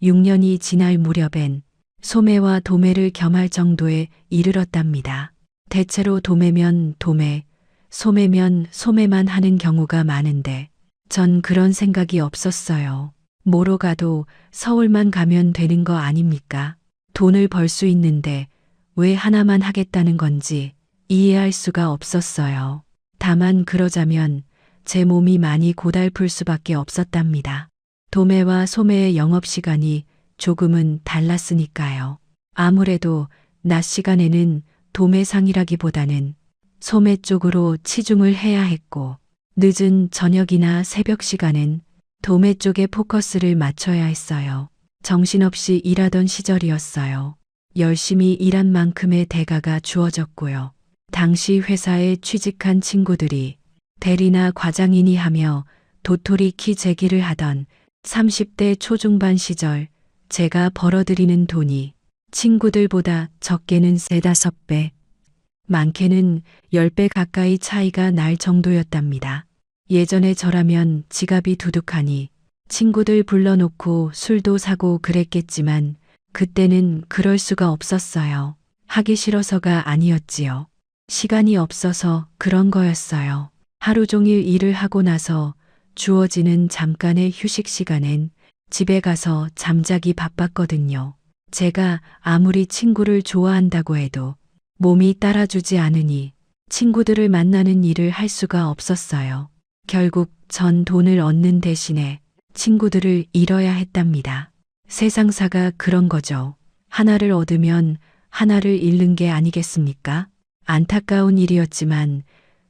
6년이 지날 무렵엔 소매와 도매를 겸할 정도에 이르렀답니다. 대체로 도매면 도매, 소매면 소매만 하는 경우가 많은데 전 그런 생각이 없었어요. 뭐로 가도 서울만 가면 되는 거 아닙니까? 돈을 벌 수 있는데 왜 하나만 하겠다는 건지 이해할 수가 없었어요. 다만 그러자면 제 몸이 많이 고달플 수밖에 없었답니다. 도매와 소매의 영업시간이 조금은 달랐으니까요. 아무래도 낮 시간에는 도매상이라기보다는 소매 쪽으로 치중을 해야 했고 늦은 저녁이나 새벽 시간엔 도매 쪽에 포커스를 맞춰야 했어요. 정신없이 일하던 시절이었어요. 열심히 일한 만큼의 대가가 주어졌고요. 당시 회사에 취직한 친구들이 대리나 과장이니 하며 도토리 키 재기를 하던 30대 초중반 시절 제가 벌어들이는 돈이 친구들보다 적게는 3~5배, 많게는 10배 가까이 차이가 날 정도였답니다. 예전에 저라면 지갑이 두둑하니 친구들 불러놓고 술도 사고 그랬겠지만 그때는 그럴 수가 없었어요. 하기 싫어서가 아니었지요. 시간이 없어서 그런 거였어요. 하루 종일 일을 하고 나서 주어지는 잠깐의 휴식 시간엔 집에 가서 잠자기 바빴거든요. 제가 아무리 친구를 좋아한다고 해도 몸이 따라주지 않으니 친구들을 만나는 일을 할 수가 없었어요. 결국 전 돈을 얻는 대신에 친구들을 잃어야 했답니다. 세상사가 그런 거죠. 하나를 얻으면 하나를 잃는 게 아니겠습니까? 안타까운 일이었지만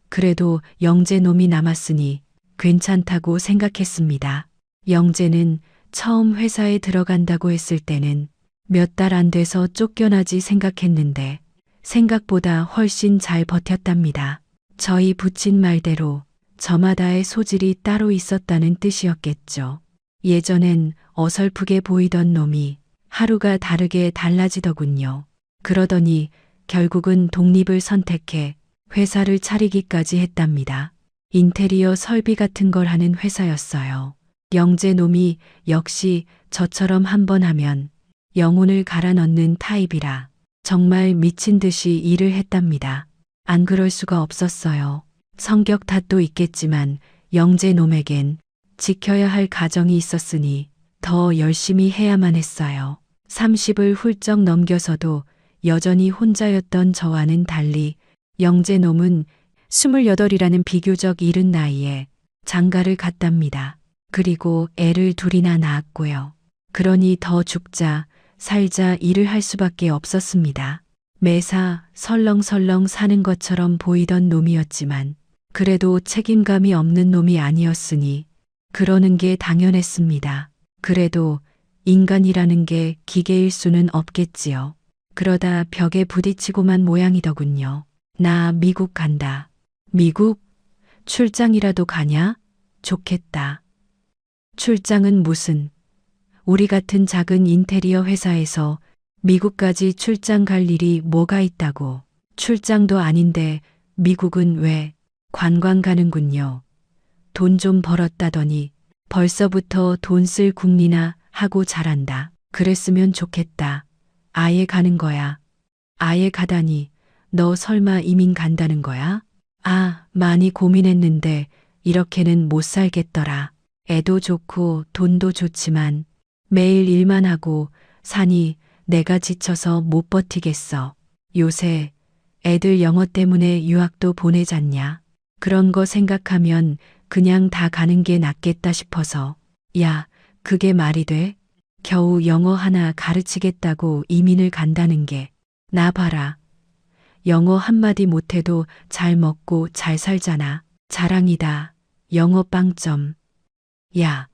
그래도 영재놈이 남았으니 괜찮다고 생각했습니다. 영재는 처음 회사에 들어간다고 했을 때는 몇 달 안 돼서 쫓겨나지 생각했는데 생각보다 훨씬 잘 버텼답니다. 저희 부친 말대로 저마다의 소질이 따로 있었다는 뜻이었겠죠. 예전엔 어설프게 보이던 놈이 하루가 다르게 달라지더군요. 그러더니 결국은 독립을 선택해 회사를 차리기까지 했답니다. 인테리어 설비 같은 걸 하는 회사였어요. 영재 놈이 역시 저처럼 한번 하면 영혼을 갈아 넣는 타입이라 정말 미친 듯이 일을 했답니다. 안 그럴 수가 없었어요. 성격 탓도 있겠지만 영재 놈에겐 지켜야 할 가정이 있었으니 더 열심히 해야만 했어요. 30을 훌쩍 넘겨서도 여전히 혼자였던 저와는 달리 영재 놈은 28이라는 비교적 이른 나이에 장가를 갔답니다. 그리고 애를 둘이나 낳았고요. 그러니 더 죽자 살자 일을 할 수밖에 없었습니다. 매사 설렁설렁 사는 것처럼 보이던 놈이었지만 그래도 책임감이 없는 놈이 아니었으니 그러는 게 당연했습니다. 그래도 인간이라는 게 기계일 수는 없겠지요. 그러다 벽에 부딪히고만 모양이더군요. 나 미국 간다. 미국? 출장이라도 가냐? 좋겠다. 출장은 무슨? 우리 같은 작은 인테리어 회사에서 미국까지 출장 갈 일이 뭐가 있다고. 출장도 아닌데 미국은 왜? 관광 가는군요. 돈 좀 벌었다더니 벌써부터 돈 쓸 궁리나 하고 잘한다. 그랬으면 좋겠다. 아예 가는 거야. 아예 가다니 너 설마 이민 간다는 거야? 아, 많이 고민했는데 이렇게는 못 살겠더라. 애도 좋고 돈도 좋지만 매일 일만 하고 사니 내가 지쳐서 못 버티겠어. 요새 애들 영어 때문에 유학도 보내잖냐. 그런 거 생각하면 그냥 다 가는 게 낫겠다 싶어서. 야, 그게 말이 돼? 겨우 영어 하나 가르치겠다고 이민을 간다는 게. 나 봐라. 영어 한마디 못해도 잘 먹고 잘 살잖아. 자랑이다. 영어 빵점. 야,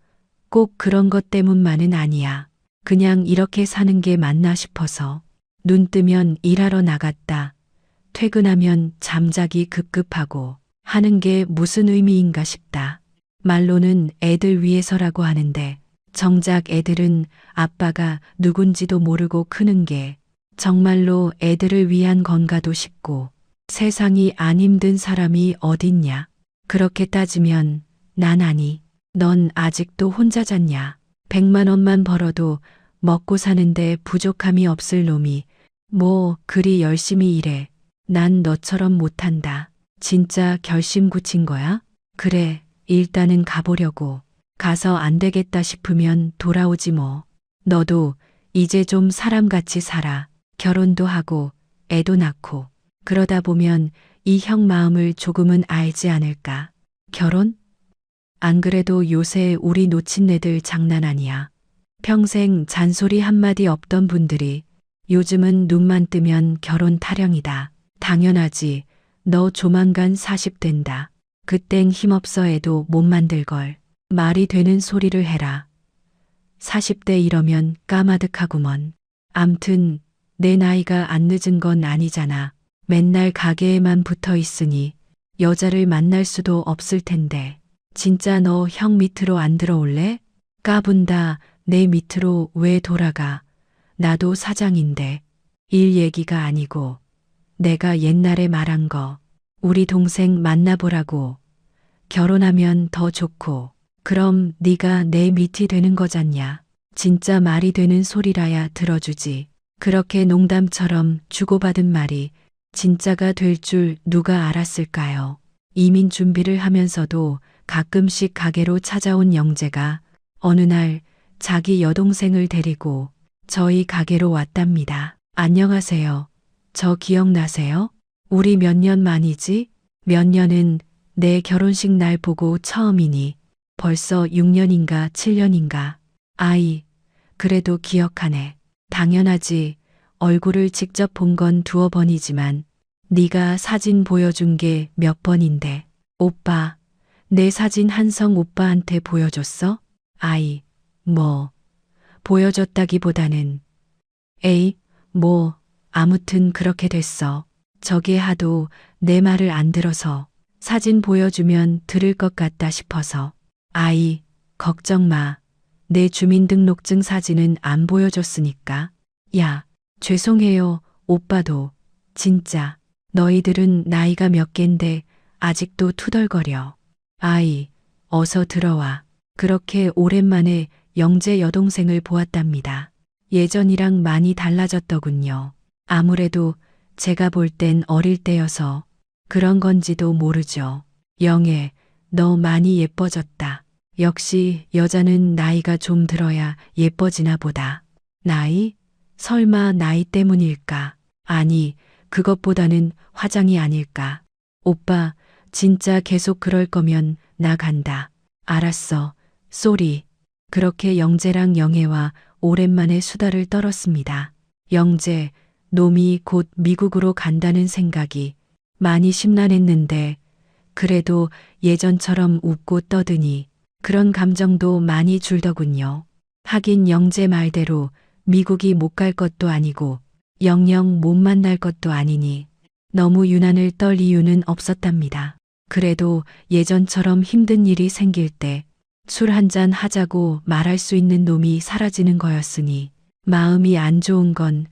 꼭 그런 것 때문만은 아니야. 그냥 이렇게 사는 게 맞나 싶어서. 눈 뜨면 일하러 나갔다. 퇴근하면 잠자기 급급하고 하는 게 무슨 의미인가 싶다. 말로는 애들 위해서라고 하는데 정작 애들은 아빠가 누군지도 모르고 크는 게 정말로 애들을 위한 건가도 싶고 세상이 안 힘든 사람이 어딨냐. 그렇게 따지면 난 아니. 넌 아직도 혼자 잤냐. 100만 원만 벌어도 먹고 사는데 부족함이 없을 놈이 뭐 그리 열심히 일해. 난 너처럼 못한다. 진짜 결심 굳힌 거야? 그래, 일단은 가보려고. 가서 안 되겠다 싶으면 돌아오지 뭐. 너도 이제 좀 사람같이 살아. 결혼도 하고 애도 낳고. 그러다 보면 이 형 마음을 조금은 알지 않을까. 결혼? 안 그래도 요새 우리 놓친애들 장난 아니야. 평생 잔소리 한마디 없던 분들이 요즘은 눈만 뜨면 결혼 타령이다. 당연하지. 너 조만간 40 된다. 그땐 힘없어 해도 못 만들걸. 말이 되는 소리를 해라. 40대 이러면 까마득하구먼. 암튼 내 나이가 안 늦은 건 아니잖아. 맨날 가게에만 붙어 있으니 여자를 만날 수도 없을 텐데. 진짜 너 형 밑으로 안 들어올래? 까분다. 내 밑으로 왜 돌아가? 나도 사장인데. 일 얘기가 아니고 내가 옛날에 말한 거 우리 동생 만나보라고. 결혼하면 더 좋고 그럼 네가 내 밑이 되는 거잖냐. 진짜 말이 되는 소리라야 들어주지. 그렇게 농담처럼 주고받은 말이 진짜가 될 줄 누가 알았을까요? 이민 준비를 하면서도 가끔씩 가게로 찾아온 영재가 어느 날 자기 여동생을 데리고 저희 가게로 왔답니다. 안녕하세요. 저 기억나세요? 우리 몇 년 만이지? 몇 년은 내 결혼식 날 보고 처음이니 벌써 6년인가 7년인가. 아이, 그래도 기억하네. 당연하지. 얼굴을 직접 본 건 두어 번이지만 네가 사진 보여준 게 몇 번인데. 오빠, 내 사진 한성 오빠한테 보여줬어? 아이, 뭐, 보여줬다기보다는 에이, 뭐, 아무튼 그렇게 됐어. 저게 하도 내 말을 안 들어서 사진 보여주면 들을 것 같다 싶어서. 아이, 걱정 마. 내 주민등록증 사진은 안 보여줬으니까. 야, 죄송해요, 오빠도. 진짜. 너희들은 나이가 몇 갠데 아직도 투덜거려. 아이, 어서 들어와. 그렇게 오랜만에 영재 여동생을 보았답니다. 예전이랑 많이 달라졌더군요. 아무래도 제가 볼 땐 어릴 때여서 그런 건지도 모르죠. 영애, 너 많이 예뻐졌다. 역시 여자는 나이가 좀 들어야 예뻐지나 보다. 나이? 설마 나이 때문일까? 아니, 그것보다는 화장이 아닐까? 오빠, 진짜 계속 그럴 거면 나 간다. 알았어. 쏘리. 그렇게 영재랑 영애와 오랜만에 수다를 떨었습니다. 영재, 놈이 곧 미국으로 간다는 생각이 많이 심란했는데 그래도 예전처럼 웃고 떠드니 그런 감정도 많이 줄더군요. 하긴 영재 말대로 미국이 못 갈 것도 아니고 영영 못 만날 것도 아니니 너무 유난을 떨 이유는 없었답니다. 그래도 예전처럼 힘든 일이 생길 때 술 한잔 하자고 말할 수 있는 놈이 사라지는 거였으니 마음이 안 좋은 건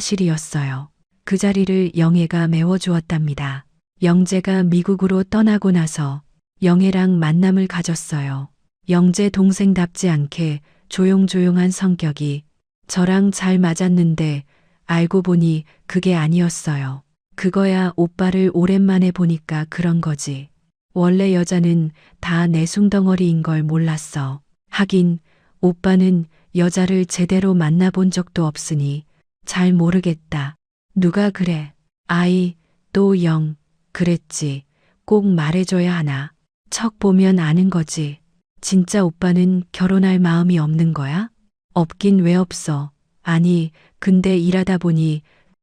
사실이었어요. 그 자리를 영애가 메워주었답니다. 영재가 미국으로 떠나고 나서 영애랑 만남을 가졌어요. 영재 동생답지 않게 조용조용한 성격이 저랑 잘 맞았는데 알고 보니 그게 아니었어요. 그거야 오빠를 오랜만에 보니까 그런 거지. 원래 여자는 다 내숭덩어리인 걸 몰랐어. 하긴 오빠는 여자를 제대로 만나본 적도 없으니 잘 모르겠다. 누가 그래? 아이, 또 영. 그랬지. 꼭 말해줘야 하나. 척 보면 아는 거지. 진짜 오빠는 결혼할 마음이 없는 거야? 없긴 왜 없어. 아니, 근데 일하다 보니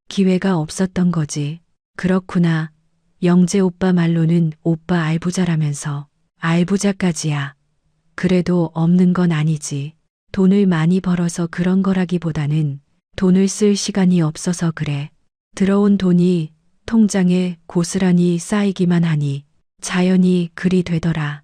기회가 없었던 거지. 그렇구나. 영재 오빠 말로는 오빠 알부자라면서. 알부자까지야. 그래도 없는 건 아니지. 돈을 많이 벌어서 그런 거라기보다는 돈을 쓸 시간이 없어서 그래. 들어온 돈이 통장에 고스란히 쌓이기만 하니 자연히 그리 되더라.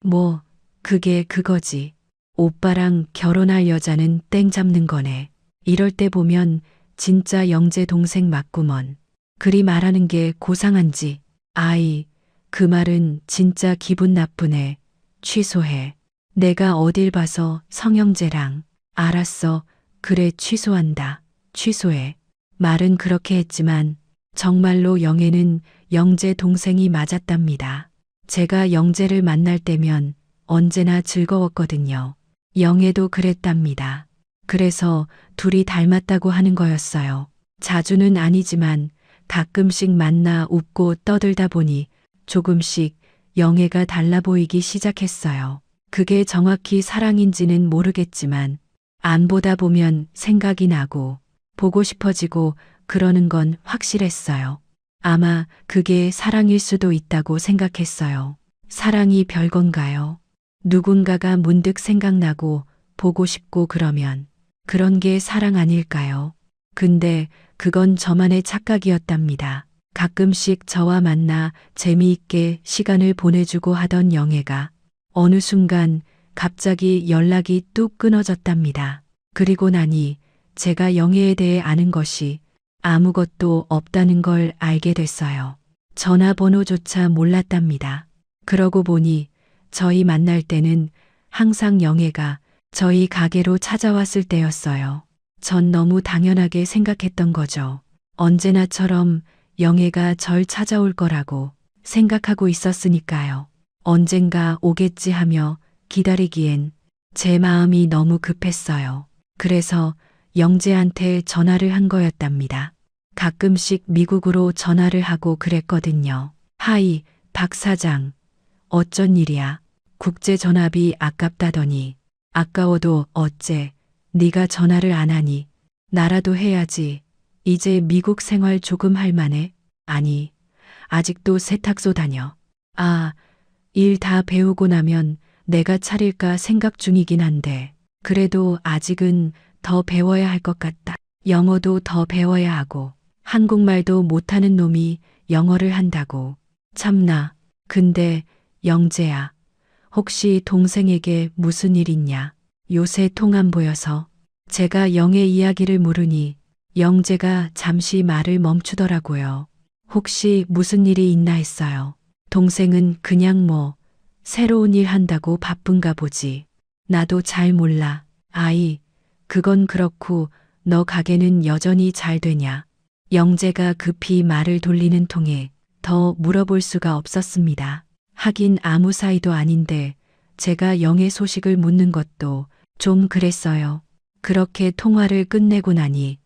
뭐, 그게 그거지. 오빠랑 결혼할 여자는 땡 잡는 거네. 이럴 때 보면 진짜 영재 동생 맞구먼. 그리 말하는 게 고상한지. 아이, 그 말은 진짜 기분 나쁘네. 취소해. 내가 어딜 봐서 성영재랑. 알았어. 그래, 취소한다. 취소해. 말은 그렇게 했지만 정말로 영애는 영재 동생이 맞았답니다. 제가 영재를 만날 때면 언제나 즐거웠거든요. 영애도 그랬답니다. 그래서 둘이 닮았다고 하는 거였어요. 자주는 아니지만 가끔씩 만나 웃고 떠들다 보니 조금씩 영애가 달라 보이기 시작했어요. 그게 정확히 사랑인지는 모르겠지만 안 보다 보면 생각이 나고 보고 싶어지고 그러는 건 확실했어요. 아마 그게 사랑일 수도 있다고 생각했어요. 사랑이 별건가요? 누군가가 문득 생각나고 보고 싶고 그러면 그런 게 사랑 아닐까요? 근데 그건 저만의 착각이었답니다. 가끔씩 저와 만나 재미있게 시간을 보내주고 하던 영애가 어느 순간 갑자기 연락이 뚝 끊어졌답니다. 그리고 나니 제가 영애에 대해 아는 것이 아무것도 없다는 걸 알게 됐어요. 전화번호조차 몰랐답니다. 그러고 보니 저희 만날 때는 항상 영애가 저희 가게로 찾아왔을 때였어요. 전 너무 당연하게 생각했던 거죠. 언제나처럼 영애가 절 찾아올 거라고 생각하고 있었으니까요. 언젠가 오겠지 하며 기다리기엔 제 마음이 너무 급했어요. 그래서 영재한테 전화를 한 거였답니다. 가끔씩 미국으로 전화를 하고 그랬거든요. 하이, 박 사장. 어쩐 일이야? 국제 전화비 아깝다더니. 아까워도 어째 네가 전화를 안 하니. 나라도 해야지. 이제 미국 생활 조금 할 만해? 아니, 아직도 세탁소 다녀. 아, 일 다 배우고 나면 내가 차릴까 생각 중이긴 한데, 그래도 아직은 더 배워야 할 것 같다. 영어도 더 배워야 하고, 한국말도 못하는 놈이 영어를 한다고. 참나. 근데 영재야, 혹시 동생에게 무슨 일 있냐? 요새 통 안 보여서. 제가 영의 이야기를 물으니 영재가 잠시 말을 멈추더라고요. 혹시 무슨 일이 있나 했어요. 동생은 그냥 새로운 일 한다고 바쁜가 보지. 나도 잘 몰라. 아이, 그건 그렇고 너 가게는 여전히 잘 되냐? 영재가 급히 말을 돌리는 통에 더 물어볼 수가 없었습니다. 하긴 아무 사이도 아닌데 제가 영의 소식을 묻는 것도 좀 그랬어요. 그렇게 통화를 끝내고 나니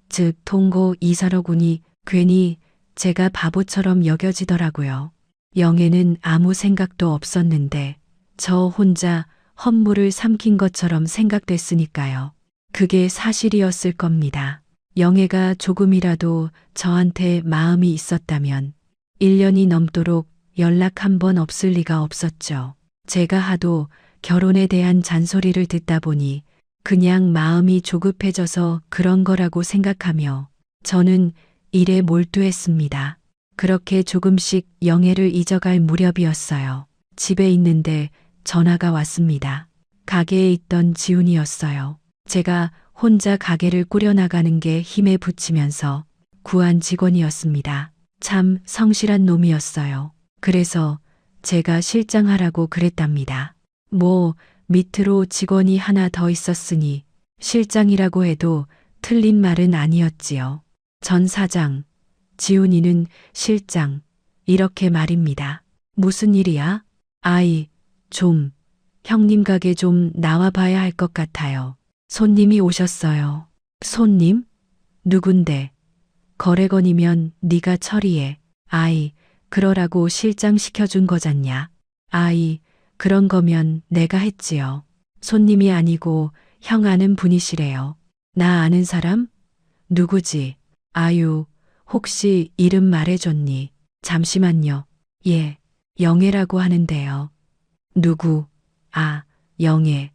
즉 통고 이사로군이 괜히 제가 바보처럼 여겨지더라고요. 영애는 아무 생각도 없었는데 저 혼자 헛물을 삼킨 것처럼 생각됐으니까요. 그게 사실이었을 겁니다. 영애가 조금이라도 저한테 마음이 있었다면 1년이 넘도록 연락 한 번 없을 리가 없었죠. 제가 하도 결혼에 대한 잔소리를 듣다 보니 그냥 마음이 조급해져서 그런 거라고 생각하며 저는 일에 몰두했습니다. 그렇게 조금씩 영애를 잊어갈 무렵이었어요. 집에 있는데 전화가 왔습니다. 가게에 있던 지훈이었어요. 제가 혼자 가게를 꾸려나가는 게 힘에 부치면서 구한 직원이었습니다. 참 성실한 놈이었어요. 그래서 제가 실장하라고 그랬답니다. 밑으로 직원이 하나 더 있었으니 실장이라고 해도 틀린 말은 아니었지요. 전 사장, 지훈이는 실장, 이렇게 말입니다. 무슨 일이야? 아이, 형님 가게 좀 나와 봐야 할 것 같아요. 손님이 오셨어요. 손님? 누군데? 거래건이면 네가 처리해. 아이, 그러라고 실장 시켜준 거잖냐. 아이, 그런 거면 내가 했지요. 손님이 아니고 형 아는 분이시래요. 나 아는 사람? 누구지? 아유, 혹시 이름 말해줬니? 잠시만요. 예, 영애라고 하는데요. 누구? 아, 영애.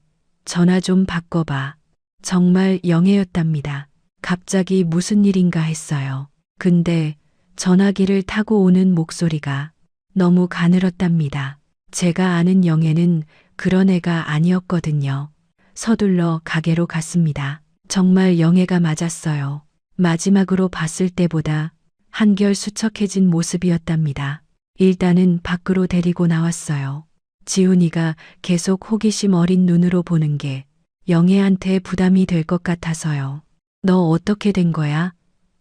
전화 좀 바꿔봐. 정말 영애였답니다. 갑자기 무슨 일인가 했어요. 근데 전화기를 타고 오는 목소리가 너무 가늘었답니다. 제가 아는 영애는 그런 애가 아니었거든요. 서둘러 가게로 갔습니다. 정말 영애가 맞았어요. 마지막으로 봤을 때보다 한결 수척해진 모습이었답니다. 일단은 밖으로 데리고 나왔어요. 지훈이가 계속 호기심 어린 눈으로 보는 게 영애한테 부담이 될 것 같아서요. 너 어떻게 된 거야?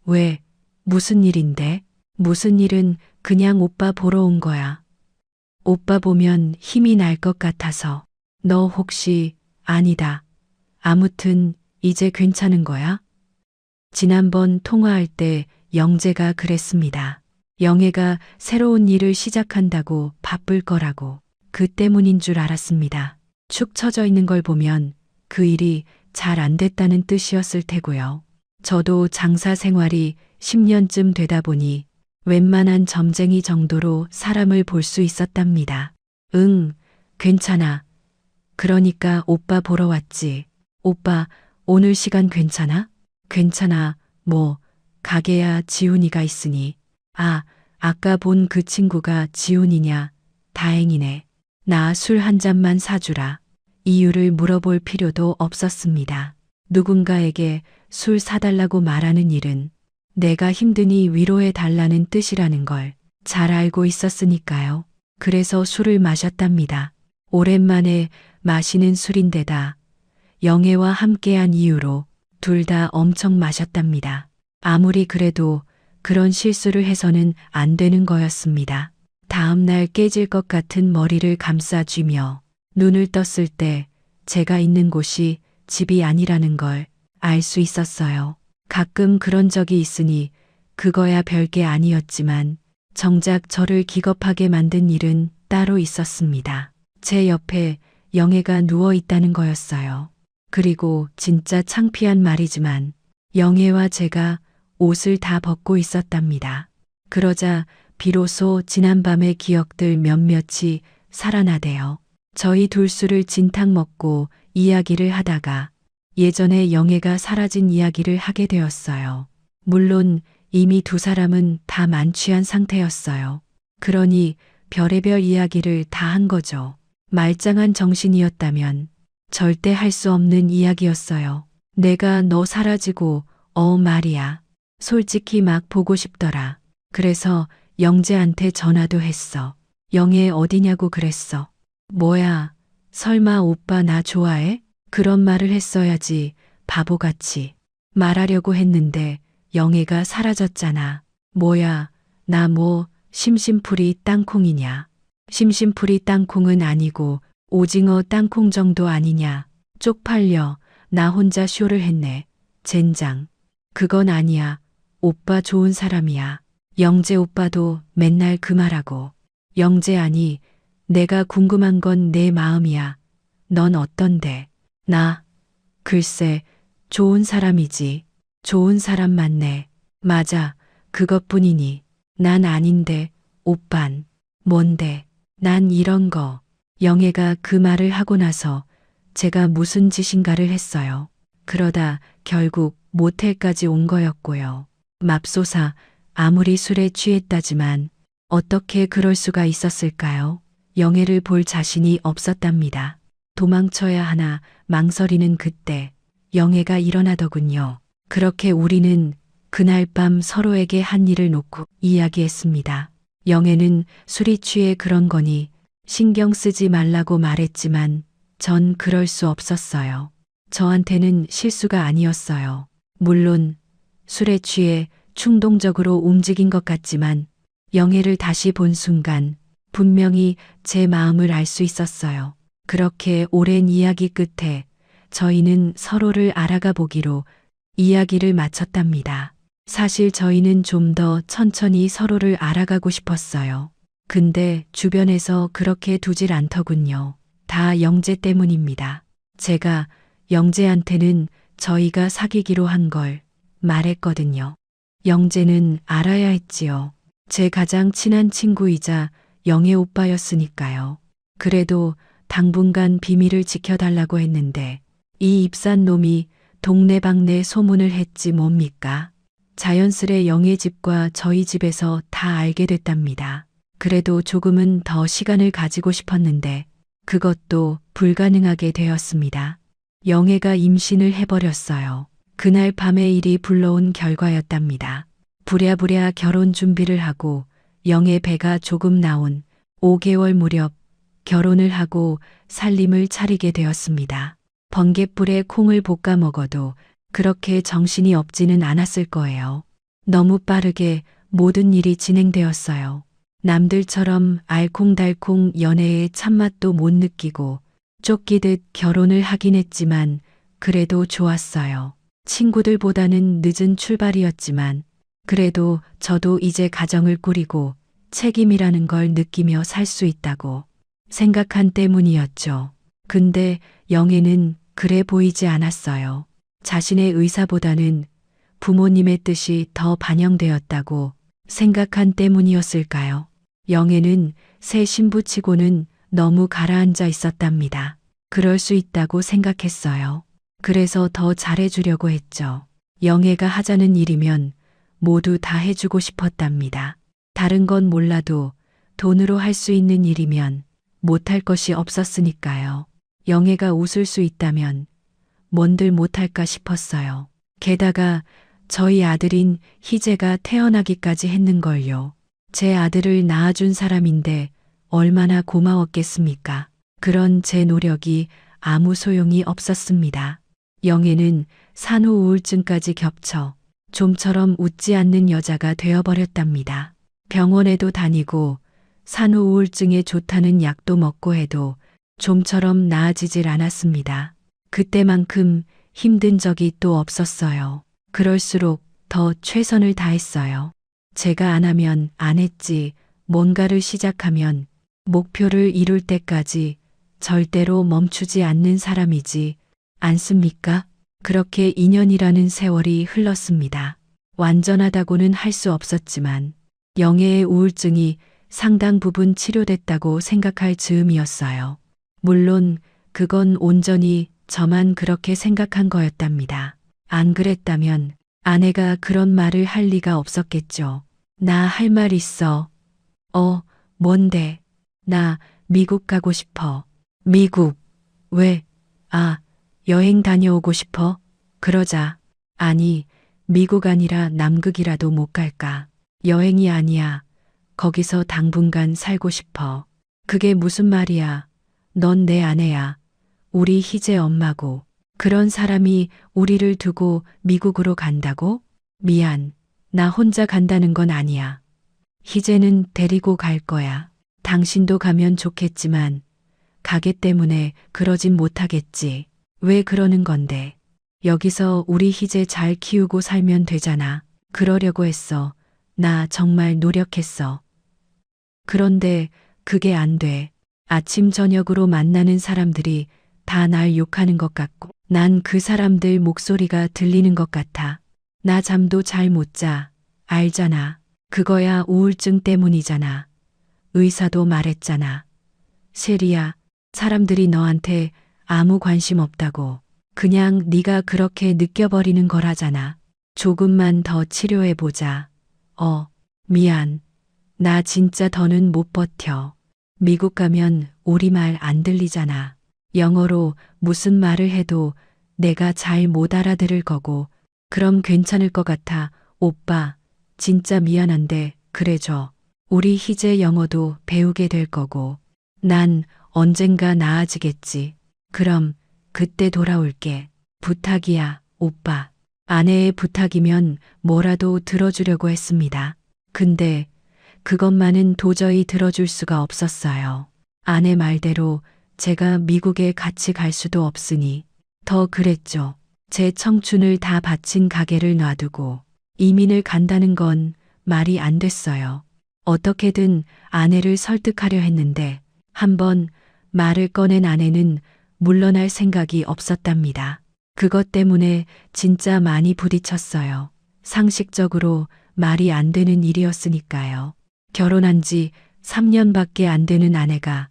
왜? 무슨 일인데? 무슨 일은 그냥 오빠 보러 온 거야. 오빠 보면 힘이 날 것 같아서. 너 혹시 아니다. 아무튼 이제 괜찮은 거야? 지난번 통화할 때 영재가 그랬습니다. 영애가 새로운 일을 시작한다고 바쁠 거라고. 그 때문인 줄 알았습니다. 축 처져 있는 걸 보면 그 일이 잘 안 됐다는 뜻이었을 테고요. 저도 장사 생활이 10년쯤 되다 보니 웬만한 점쟁이 정도로 사람을 볼 수 있었답니다. 응, 괜찮아. 그러니까 오빠 보러 왔지. 오빠, 오늘 시간 괜찮아? 괜찮아. 가게야 지훈이가 있으니. 아, 아까 본 그 친구가 지훈이냐? 다행이네. 나 술 한 잔만 사주라. 이유를 물어볼 필요도 없었습니다. 누군가에게 술 사달라고 말하는 일은 내가 힘드니 위로해 달라는 뜻이라는 걸 잘 알고 있었으니까요. 그래서 술을 마셨답니다. 오랜만에 마시는 술인데다 영애와 함께한 이유로 둘 다 엄청 마셨답니다. 아무리 그래도 그런 실수를 해서는 안 되는 거였습니다. 다음 날 깨질 것 같은 머리를 감싸 쥐며 눈을 떴을 때 제가 있는 곳이 집이 아니라는 걸 알 수 있었어요. 가끔 그런 적이 있으니 그거야 별게 아니었지만 정작 저를 기겁하게 만든 일은 따로 있었습니다. 제 옆에 영애가 누워 있다는 거였어요. 그리고 진짜 창피한 말이지만 영애와 제가 옷을 다 벗고 있었답니다. 그러자 비로소 지난밤의 기억들 몇몇이 살아나대요. 저희 둘술을 진탕 먹고 이야기를 하다가 예전에 영애가 사라진 이야기를 하게 되었어요. 물론 이미 두 사람은 다 만취한 상태였어요. 그러니 별의별 이야기를 다 한 거죠. 말짱한 정신이었다면 절대 할 수 없는 이야기였어요. 내가 너 사라지고 말이야. 솔직히 막 보고 싶더라. 그래서 영재한테 전화도 했어. 영애 어디냐고 그랬어. 뭐야, 설마 오빠 나 좋아해? 그런 말을 했어야지. 바보같이. 말하려고 했는데 영애가 사라졌잖아. 뭐야, 나 뭐 심심풀이 땅콩이냐. 심심풀이 땅콩은 아니고 오징어 땅콩 정도 아니냐. 쪽팔려. 나 혼자 쇼를 했네. 젠장. 그건 아니야. 오빠 좋은 사람이야. 영재 오빠도 맨날 그 말하고. 영재 아니, 내가 궁금한 건 내 마음이야. 넌 어떤데? 나, 글쎄, 좋은 사람이지. 좋은 사람 맞네. 맞아, 그것뿐이니. 난 아닌데, 오빤. 뭔데? 난 이런 거. 영애가 그 말을 하고 나서 제가 무슨 짓인가를 했어요. 그러다 결국 모텔까지 온 거였고요. 맙소사, 아무리 술에 취했다지만 어떻게 그럴 수가 있었을까요? 영애를 볼 자신이 없었답니다. 도망쳐야 하나 망설이는 그때 영애가 일어나더군요. 그렇게 우리는 그날 밤 서로에게 한 일을 놓고 이야기했습니다. 영애는 술이 취해 그런 거니 신경 쓰지 말라고 말했지만 전 그럴 수 없었어요. 저한테는 실수가 아니었어요. 물론 술에 취해 충동적으로 움직인 것 같지만 영애를 다시 본 순간 분명히 제 마음을 알 수 있었어요. 그렇게 오랜 이야기 끝에 저희는 서로를 알아가 보기로 이야기를 마쳤답니다. 사실 저희는 좀 더 천천히 서로를 알아가고 싶었어요. 근데 주변에서 그렇게 두질 않더군요. 다 영재 때문입니다. 제가 영재한테는 저희가 사귀기로 한 걸 말했거든요. 영재는 알아야 했지요. 제 가장 친한 친구이자 영애 오빠였으니까요. 그래도 당분간 비밀을 지켜달라고 했는데 이 입산 놈이 동네방네 소문을 했지 뭡니까? 자연스레 영애 집과 저희 집에서 다 알게 됐답니다. 그래도 조금은 더 시간을 가지고 싶었는데 그것도 불가능하게 되었습니다. 영애가 임신을 해버렸어요. 그날 밤의 일이 불러온 결과였답니다. 부랴부랴 결혼 준비를 하고 영애 배가 조금 나온 5개월 무렵 결혼을 하고 살림을 차리게 되었습니다. 번갯불에 콩을 볶아 먹어도 그렇게 정신이 없지는 않았을 거예요. 너무 빠르게 모든 일이 진행되었어요. 남들처럼 알콩달콩 연애의 참맛도 못 느끼고 쫓기듯 결혼을 하긴 했지만 그래도 좋았어요. 친구들보다는 늦은 출발이었지만 그래도 저도 이제 가정을 꾸리고 책임이라는 걸 느끼며 살 수 있다고 생각한 때문이었죠. 근데 영애는 그래 보이지 않았어요. 자신의 의사보다는 부모님의 뜻이 더 반영되었다고 생각한 때문이었을까요? 영애는 새 신부치고는 너무 가라앉아 있었답니다. 그럴 수 있다고 생각했어요. 그래서 더 잘해주려고 했죠. 영애가 하자는 일이면 모두 다 해주고 싶었답니다. 다른 건 몰라도 돈으로 할 수 있는 일이면 못할 것이 없었으니까요. 영애가 웃을 수 있다면 뭔들 못할까 싶었어요. 게다가 저희 아들인 희재가 태어나기까지 했는걸요. 제 아들을 낳아준 사람인데 얼마나 고마웠겠습니까? 그런 제 노력이 아무 소용이 없었습니다. 영애는 산후 우울증까지 겹쳐 좀처럼 웃지 않는 여자가 되어버렸답니다. 병원에도 다니고 산후 우울증에 좋다는 약도 먹고 해도 좀처럼 나아지질 않았습니다. 그때만큼 힘든 적이 또 없었어요. 그럴수록 더 최선을 다했어요. 제가 안 하면 안 했지, 뭔가를 시작하면 목표를 이룰 때까지 절대로 멈추지 않는 사람이지 않습니까? 그렇게 2년이라는 세월이 흘렀습니다. 완전하다고는 할 수 없었지만 영애의 우울증이 상당 부분 치료됐다고 생각할 즈음이었어요. 물론 그건 온전히 저만 그렇게 생각한 거였답니다. 안 그랬다면 아내가 그런 말을 할 리가 없었겠죠. 나 할 말 있어. 뭔데? 나 미국 가고 싶어. 미국? 왜? 여행 다녀오고 싶어? 그러자. 아니, 미국 아니라 남극이라도 못 갈까? 여행이 아니야. 거기서 당분간 살고 싶어. 그게 무슨 말이야? 넌 내 아내야. 우리 희재 엄마고. 그런 사람이 우리를 두고 미국으로 간다고? 미안. 나 혼자 간다는 건 아니야. 희재는 데리고 갈 거야. 당신도 가면 좋겠지만 가게 때문에 그러진 못하겠지. 왜 그러는 건데? 여기서 우리 희재 잘 키우고 살면 되잖아. 그러려고 했어. 나 정말 노력했어. 그런데 그게 안 돼. 아침 저녁으로 만나는 사람들이 다 날 욕하는 것 같고 난 그 사람들 목소리가 들리는 것 같아. 나 잠도 잘 못 자. 알잖아. 그거야 우울증 때문이잖아. 의사도 말했잖아. 셰리야, 사람들이 너한테 아무 관심 없다고. 그냥 네가 그렇게 느껴버리는 거라잖아. 조금만 더 치료해보자. 미안. 나 진짜 더는 못 버텨. 미국 가면 우리말 안 들리잖아. 영어로 무슨 말을 해도 내가 잘 못 알아들을 거고. 그럼 괜찮을 것 같아. 오빠, 진짜 미안한데 그래줘. 우리 희재 영어도 배우게 될 거고. 난 언젠가 나아지겠지. 그럼 그때 돌아올게. 부탁이야, 오빠. 아내의 부탁이면 뭐라도 들어주려고 했습니다. 근데 그것만은 도저히 들어줄 수가 없었어요. 아내 말대로 제가 미국에 같이 갈 수도 없으니 더 그랬죠. 제 청춘을 다 바친 가게를 놔두고 이민을 간다는 건 말이 안 됐어요. 어떻게든 아내를 설득하려 했는데 한번 말을 꺼낸 아내는 물러날 생각이 없었답니다. 그것 때문에 진짜 많이 부딪혔어요. 상식적으로 말이 안 되는 일이었으니까요. 결혼한 지 3년밖에 안 되는 아내가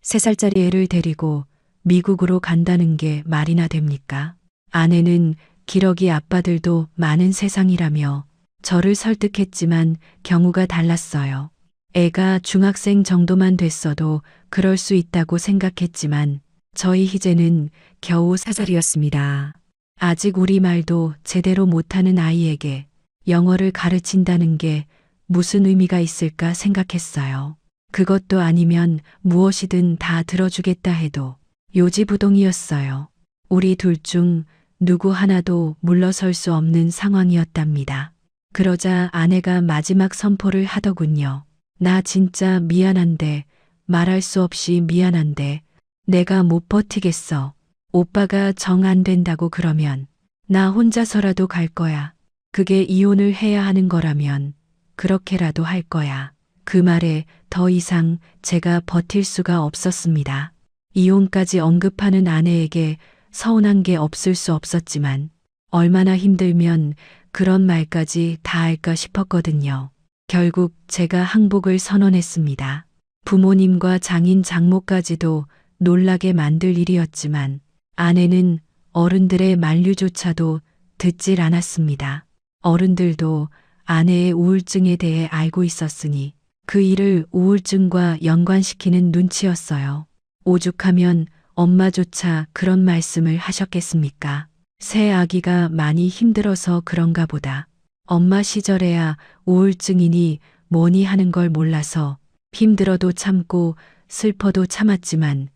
3살짜리 애를 데리고 미국으로 간다는 게 말이나 됩니까? 아내는 기러기 아빠들도 많은 세상이라며 저를 설득했지만 경우가 달랐어요. 애가 중학생 정도만 됐어도 그럴 수 있다고 생각했지만 저희 희재는 겨우 4살이었습니다. 아직 우리말도 제대로 못하는 아이에게 영어를 가르친다는 게 무슨 의미가 있을까 생각했어요. 그것도 아니면 무엇이든 다 들어주겠다 해도 요지부동이었어요. 우리 둘 중 누구 하나도 물러설 수 없는 상황이었답니다. 그러자 아내가 마지막 선포를 하더군요. 나 진짜 미안한데, 말할 수 없이 미안한데 내가 못 버티겠어. 오빠가 정 안 된다고 그러면 나 혼자서라도 갈 거야. 그게 이혼을 해야 하는 거라면 그렇게라도 할 거야. 그 말에 더 이상 제가 버틸 수가 없었습니다. 이혼까지 언급하는 아내에게 서운한 게 없을 수 없었지만 얼마나 힘들면 그런 말까지 다 할까 싶었거든요. 결국 제가 항복을 선언했습니다. 부모님과 장인 장모까지도 놀라게 만들 일이었지만 아내는 어른들의 만류조차도 듣질 않았습니다. 어른들도 아내의 우울증에 대해 알고 있었으니 그 일을 우울증과 연관시키는 눈치였어요. 오죽하면 엄마조차 그런 말씀을 하셨겠습니까? 새 아기가 많이 힘들어서 그런가 보다. 엄마 시절에야 우울증이니 뭐니 하는 걸 몰라서 힘들어도 참고 슬퍼도 참았지만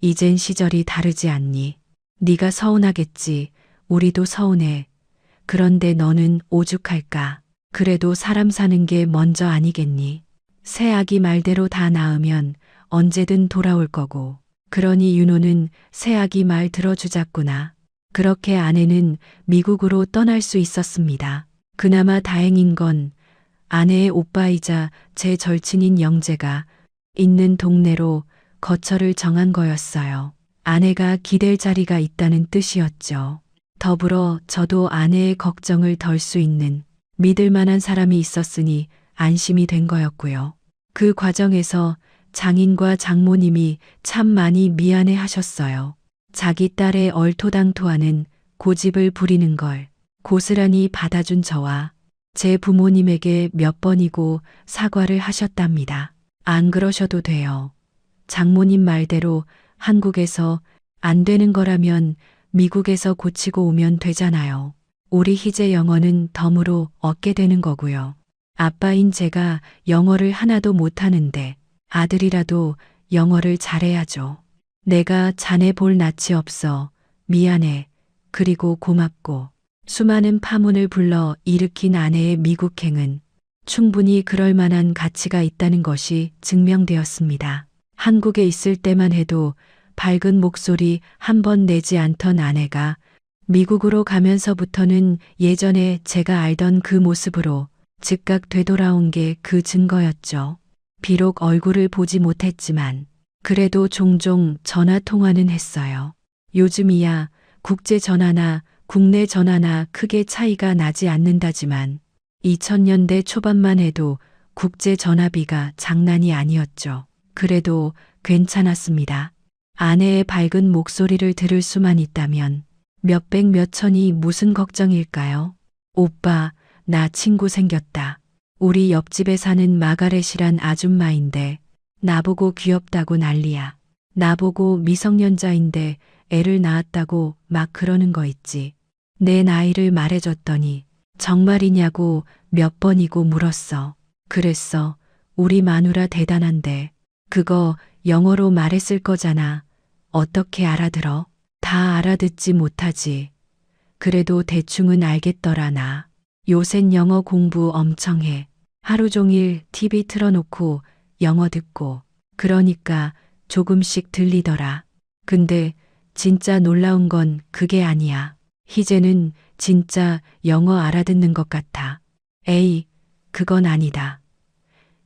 이젠 시절이 다르지 않니? 네가 서운하겠지. 우리도 서운해. 그런데 너는 오죽할까? 그래도 사람 사는 게 먼저 아니겠니? 새 아기 말대로 다 나으면 언제든 돌아올 거고 그러니 윤호는 새아기 말 들어주자꾸나. 그렇게 아내는 미국으로 떠날 수 있었습니다. 그나마 다행인 건 아내의 오빠이자 제 절친인 영재가 있는 동네로 거처를 정한 거였어요. 아내가 기댈 자리가 있다는 뜻이었죠. 더불어 저도 아내의 걱정을 덜 수 있는 믿을 만한 사람이 있었으니 안심이 된 거였고요. 그 과정에서 장인과 장모님이 참 많이 미안해 하셨어요. 자기 딸의 얼토당토하는 고집을 부리는 걸 고스란히 받아준 저와 제 부모님에게 몇 번이고 사과를 하셨답니다. 안 그러셔도 돼요. 장모님 말대로 한국에서 안 되는 거라면 미국에서 고치고 오면 되잖아요. 우리 희재 영어는 덤으로 얻게 되는 거고요. 아빠인 제가 영어를 하나도 못하는데 아들이라도 영어를 잘해야죠. 내가 자네 볼 낯이 없어. 미안해. 그리고 고맙고. 수많은 파문을 불러 일으킨 아내의 미국행은 충분히 그럴 만한 가치가 있다는 것이 증명되었습니다. 한국에 있을 때만 해도 밝은 목소리 한 번 내지 않던 아내가 미국으로 가면서부터는 예전에 제가 알던 그 모습으로 즉각 되돌아온 게 그 증거였죠. 비록 얼굴을 보지 못했지만 그래도 종종 전화 통화는 했어요. 요즘이야 국제 전화나 국내 전화나 크게 차이가 나지 않는다지만 2000년대 초반만 해도 국제 전화비가 장난이 아니었죠. 그래도 괜찮았습니다. 아내의 밝은 목소리를 들을 수만 있다면 몇백 몇천이 무슨 걱정일까요? 오빠, 나 친구 생겼다. 우리 옆집에 사는 마가렛이란 아줌마인데 나보고 귀엽다고 난리야. 나보고 미성년자인데 애를 낳았다고 막 그러는 거 있지. 내 나이를 말해줬더니 정말이냐고 몇 번이고 물었어. 그랬어. 우리 마누라 대단한데 그거 영어로 말했을 거잖아. 어떻게 알아들어? 다 알아듣지 못하지. 그래도 대충은 알겠더라 나. 요샌 영어 공부 엄청 해. 하루 종일 TV 틀어놓고 영어 듣고. 그러니까 조금씩 들리더라. 근데 진짜 놀라운 건 그게 아니야. 희재는 진짜 영어 알아듣는 것 같아. 에이, 그건 아니다.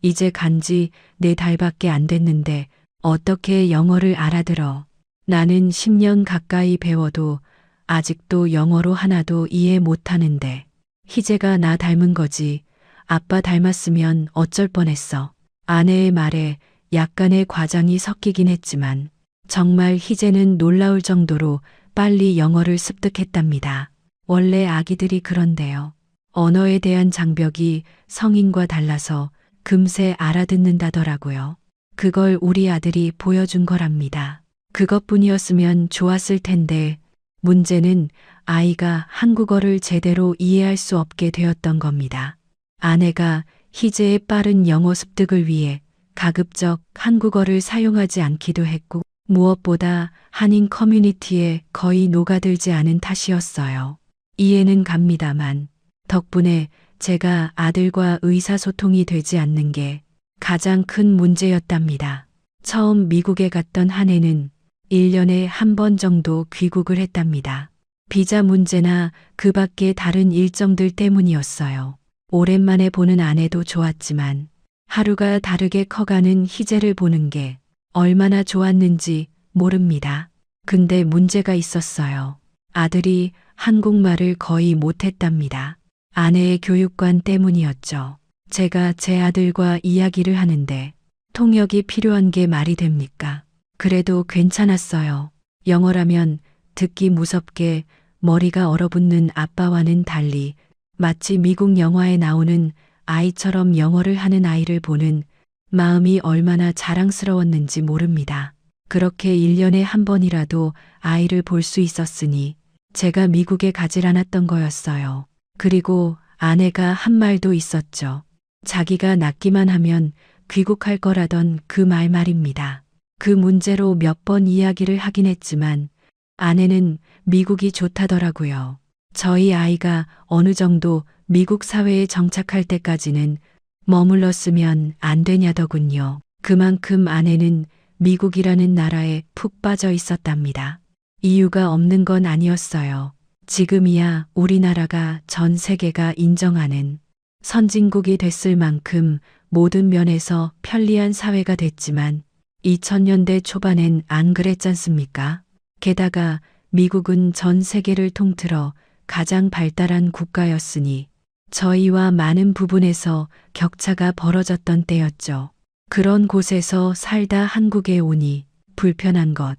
이제 간지 4달밖에 안 됐는데 어떻게 영어를 알아들어. 나는 10년 가까이 배워도 아직도 영어로 하나도 이해 못하는데. 희재가 나 닮은 거지. 아빠 닮았으면 어쩔 뻔했어. 아내의 말에 약간의 과장이 섞이긴 했지만 정말 희재는 놀라울 정도로 빨리 영어를 습득했답니다. 원래 아기들이 그런데요. 언어에 대한 장벽이 성인과 달라서 금세 알아듣는다더라고요. 그걸 우리 아들이 보여준 거랍니다. 그것뿐이었으면 좋았을 텐데 문제는 아이가 한국어를 제대로 이해할 수 없게 되었던 겁니다. 아내가 희재의 빠른 영어 습득을 위해 가급적 한국어를 사용하지 않기도 했고 무엇보다 한인 커뮤니티에 거의 녹아들지 않은 탓이었어요. 이해는 갑니다만 덕분에 제가 아들과 의사소통이 되지 않는 게 가장 큰 문제였답니다. 처음 미국에 갔던 한 해는 1년에 한 번 정도 귀국을 했답니다. 비자 문제나 그 밖의 다른 일정들 때문이었어요. 오랜만에 보는 아내도 좋았지만 하루가 다르게 커가는 희재를 보는 게 얼마나 좋았는지 모릅니다. 근데 문제가 있었어요. 아들이 한국말을 거의 못했답니다. 아내의 교육관 때문이었죠. 제가 제 아들과 이야기를 하는데 통역이 필요한 게 말이 됩니까? 그래도 괜찮았어요. 영어라면 듣기 무섭게 머리가 얼어붙는 아빠와는 달리 마치 미국 영화에 나오는 아이처럼 영어를 하는 아이를 보는 마음이 얼마나 자랑스러웠는지 모릅니다. 그렇게 1년에 한 번이라도 아이를 볼 수 있었으니 제가 미국에 가질 않았던 거였어요. 그리고 아내가 한 말도 있었죠. 자기가 낳기만 하면 귀국할 거라던 그 말입니다. 그 문제로 몇 번 이야기를 하긴 했지만 아내는 미국이 좋다더라고요. 저희 아이가 어느 정도 미국 사회에 정착할 때까지는 머물렀으면 안 되냐더군요. 그만큼 아내는 미국이라는 나라에 푹 빠져 있었답니다. 이유가 없는 건 아니었어요. 지금이야 우리나라가 전 세계가 인정하는 선진국이 됐을 만큼 모든 면에서 편리한 사회가 됐지만 2000년대 초반엔 안 그랬잖습니까? 게다가 미국은 전 세계를 통틀어 가장 발달한 국가였으니 저희와 많은 부분에서 격차가 벌어졌던 때였죠. 그런 곳에서 살다 한국에 오니 불편한 것,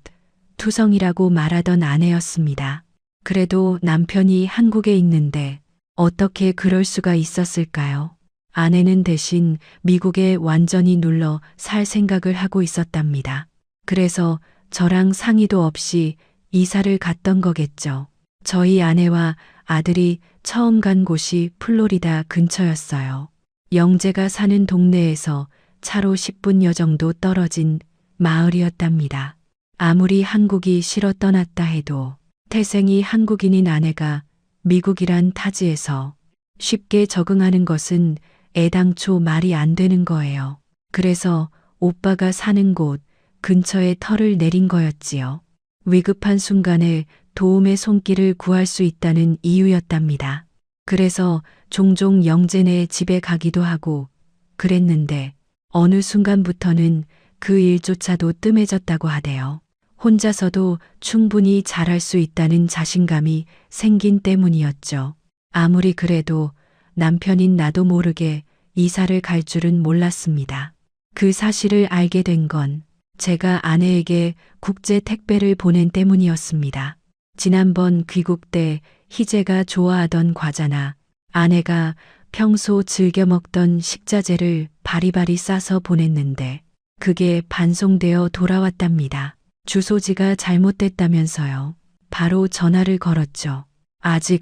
투성이라고 말하던 아내였습니다. 그래도 남편이 한국에 있는데 어떻게 그럴 수가 있었을까요? 아내는 대신 미국에 완전히 눌러 살 생각을 하고 있었답니다. 그래서 저랑 상의도 없이 이사를 갔던 거겠죠. 저희 아내와 아들이 처음 간 곳이 플로리다 근처였어요. 영재가 사는 동네에서 차로 10분여 정도 떨어진 마을이었답니다. 아무리 한국이 싫어 떠났다 해도 태생이 한국인인 아내가 미국이란 타지에서 쉽게 적응하는 것은 애당초 말이 안 되는 거예요. 그래서 오빠가 사는 곳 근처에 털을 내린 거였지요. 위급한 순간에 도움의 손길을 구할 수 있다는 이유였답니다. 그래서 종종 영재네 집에 가기도 하고 그랬는데 어느 순간부터는 그 일조차도 뜸해졌다고 하대요. 혼자서도 충분히 잘할 수 있다는 자신감이 생긴 때문이었죠. 아무리 그래도 남편인 나도 모르게 이사를 갈 줄은 몰랐습니다. 그 사실을 알게 된 건 제가 아내에게 국제 택배를 보낸 때문이었습니다. 지난번 귀국 때 희재가 좋아하던 과자나 아내가 평소 즐겨 먹던 식자재를 바리바리 싸서 보냈는데 그게 반송되어 돌아왔답니다. 주소지가 잘못됐다면서요. 바로 전화를 걸었죠. 아직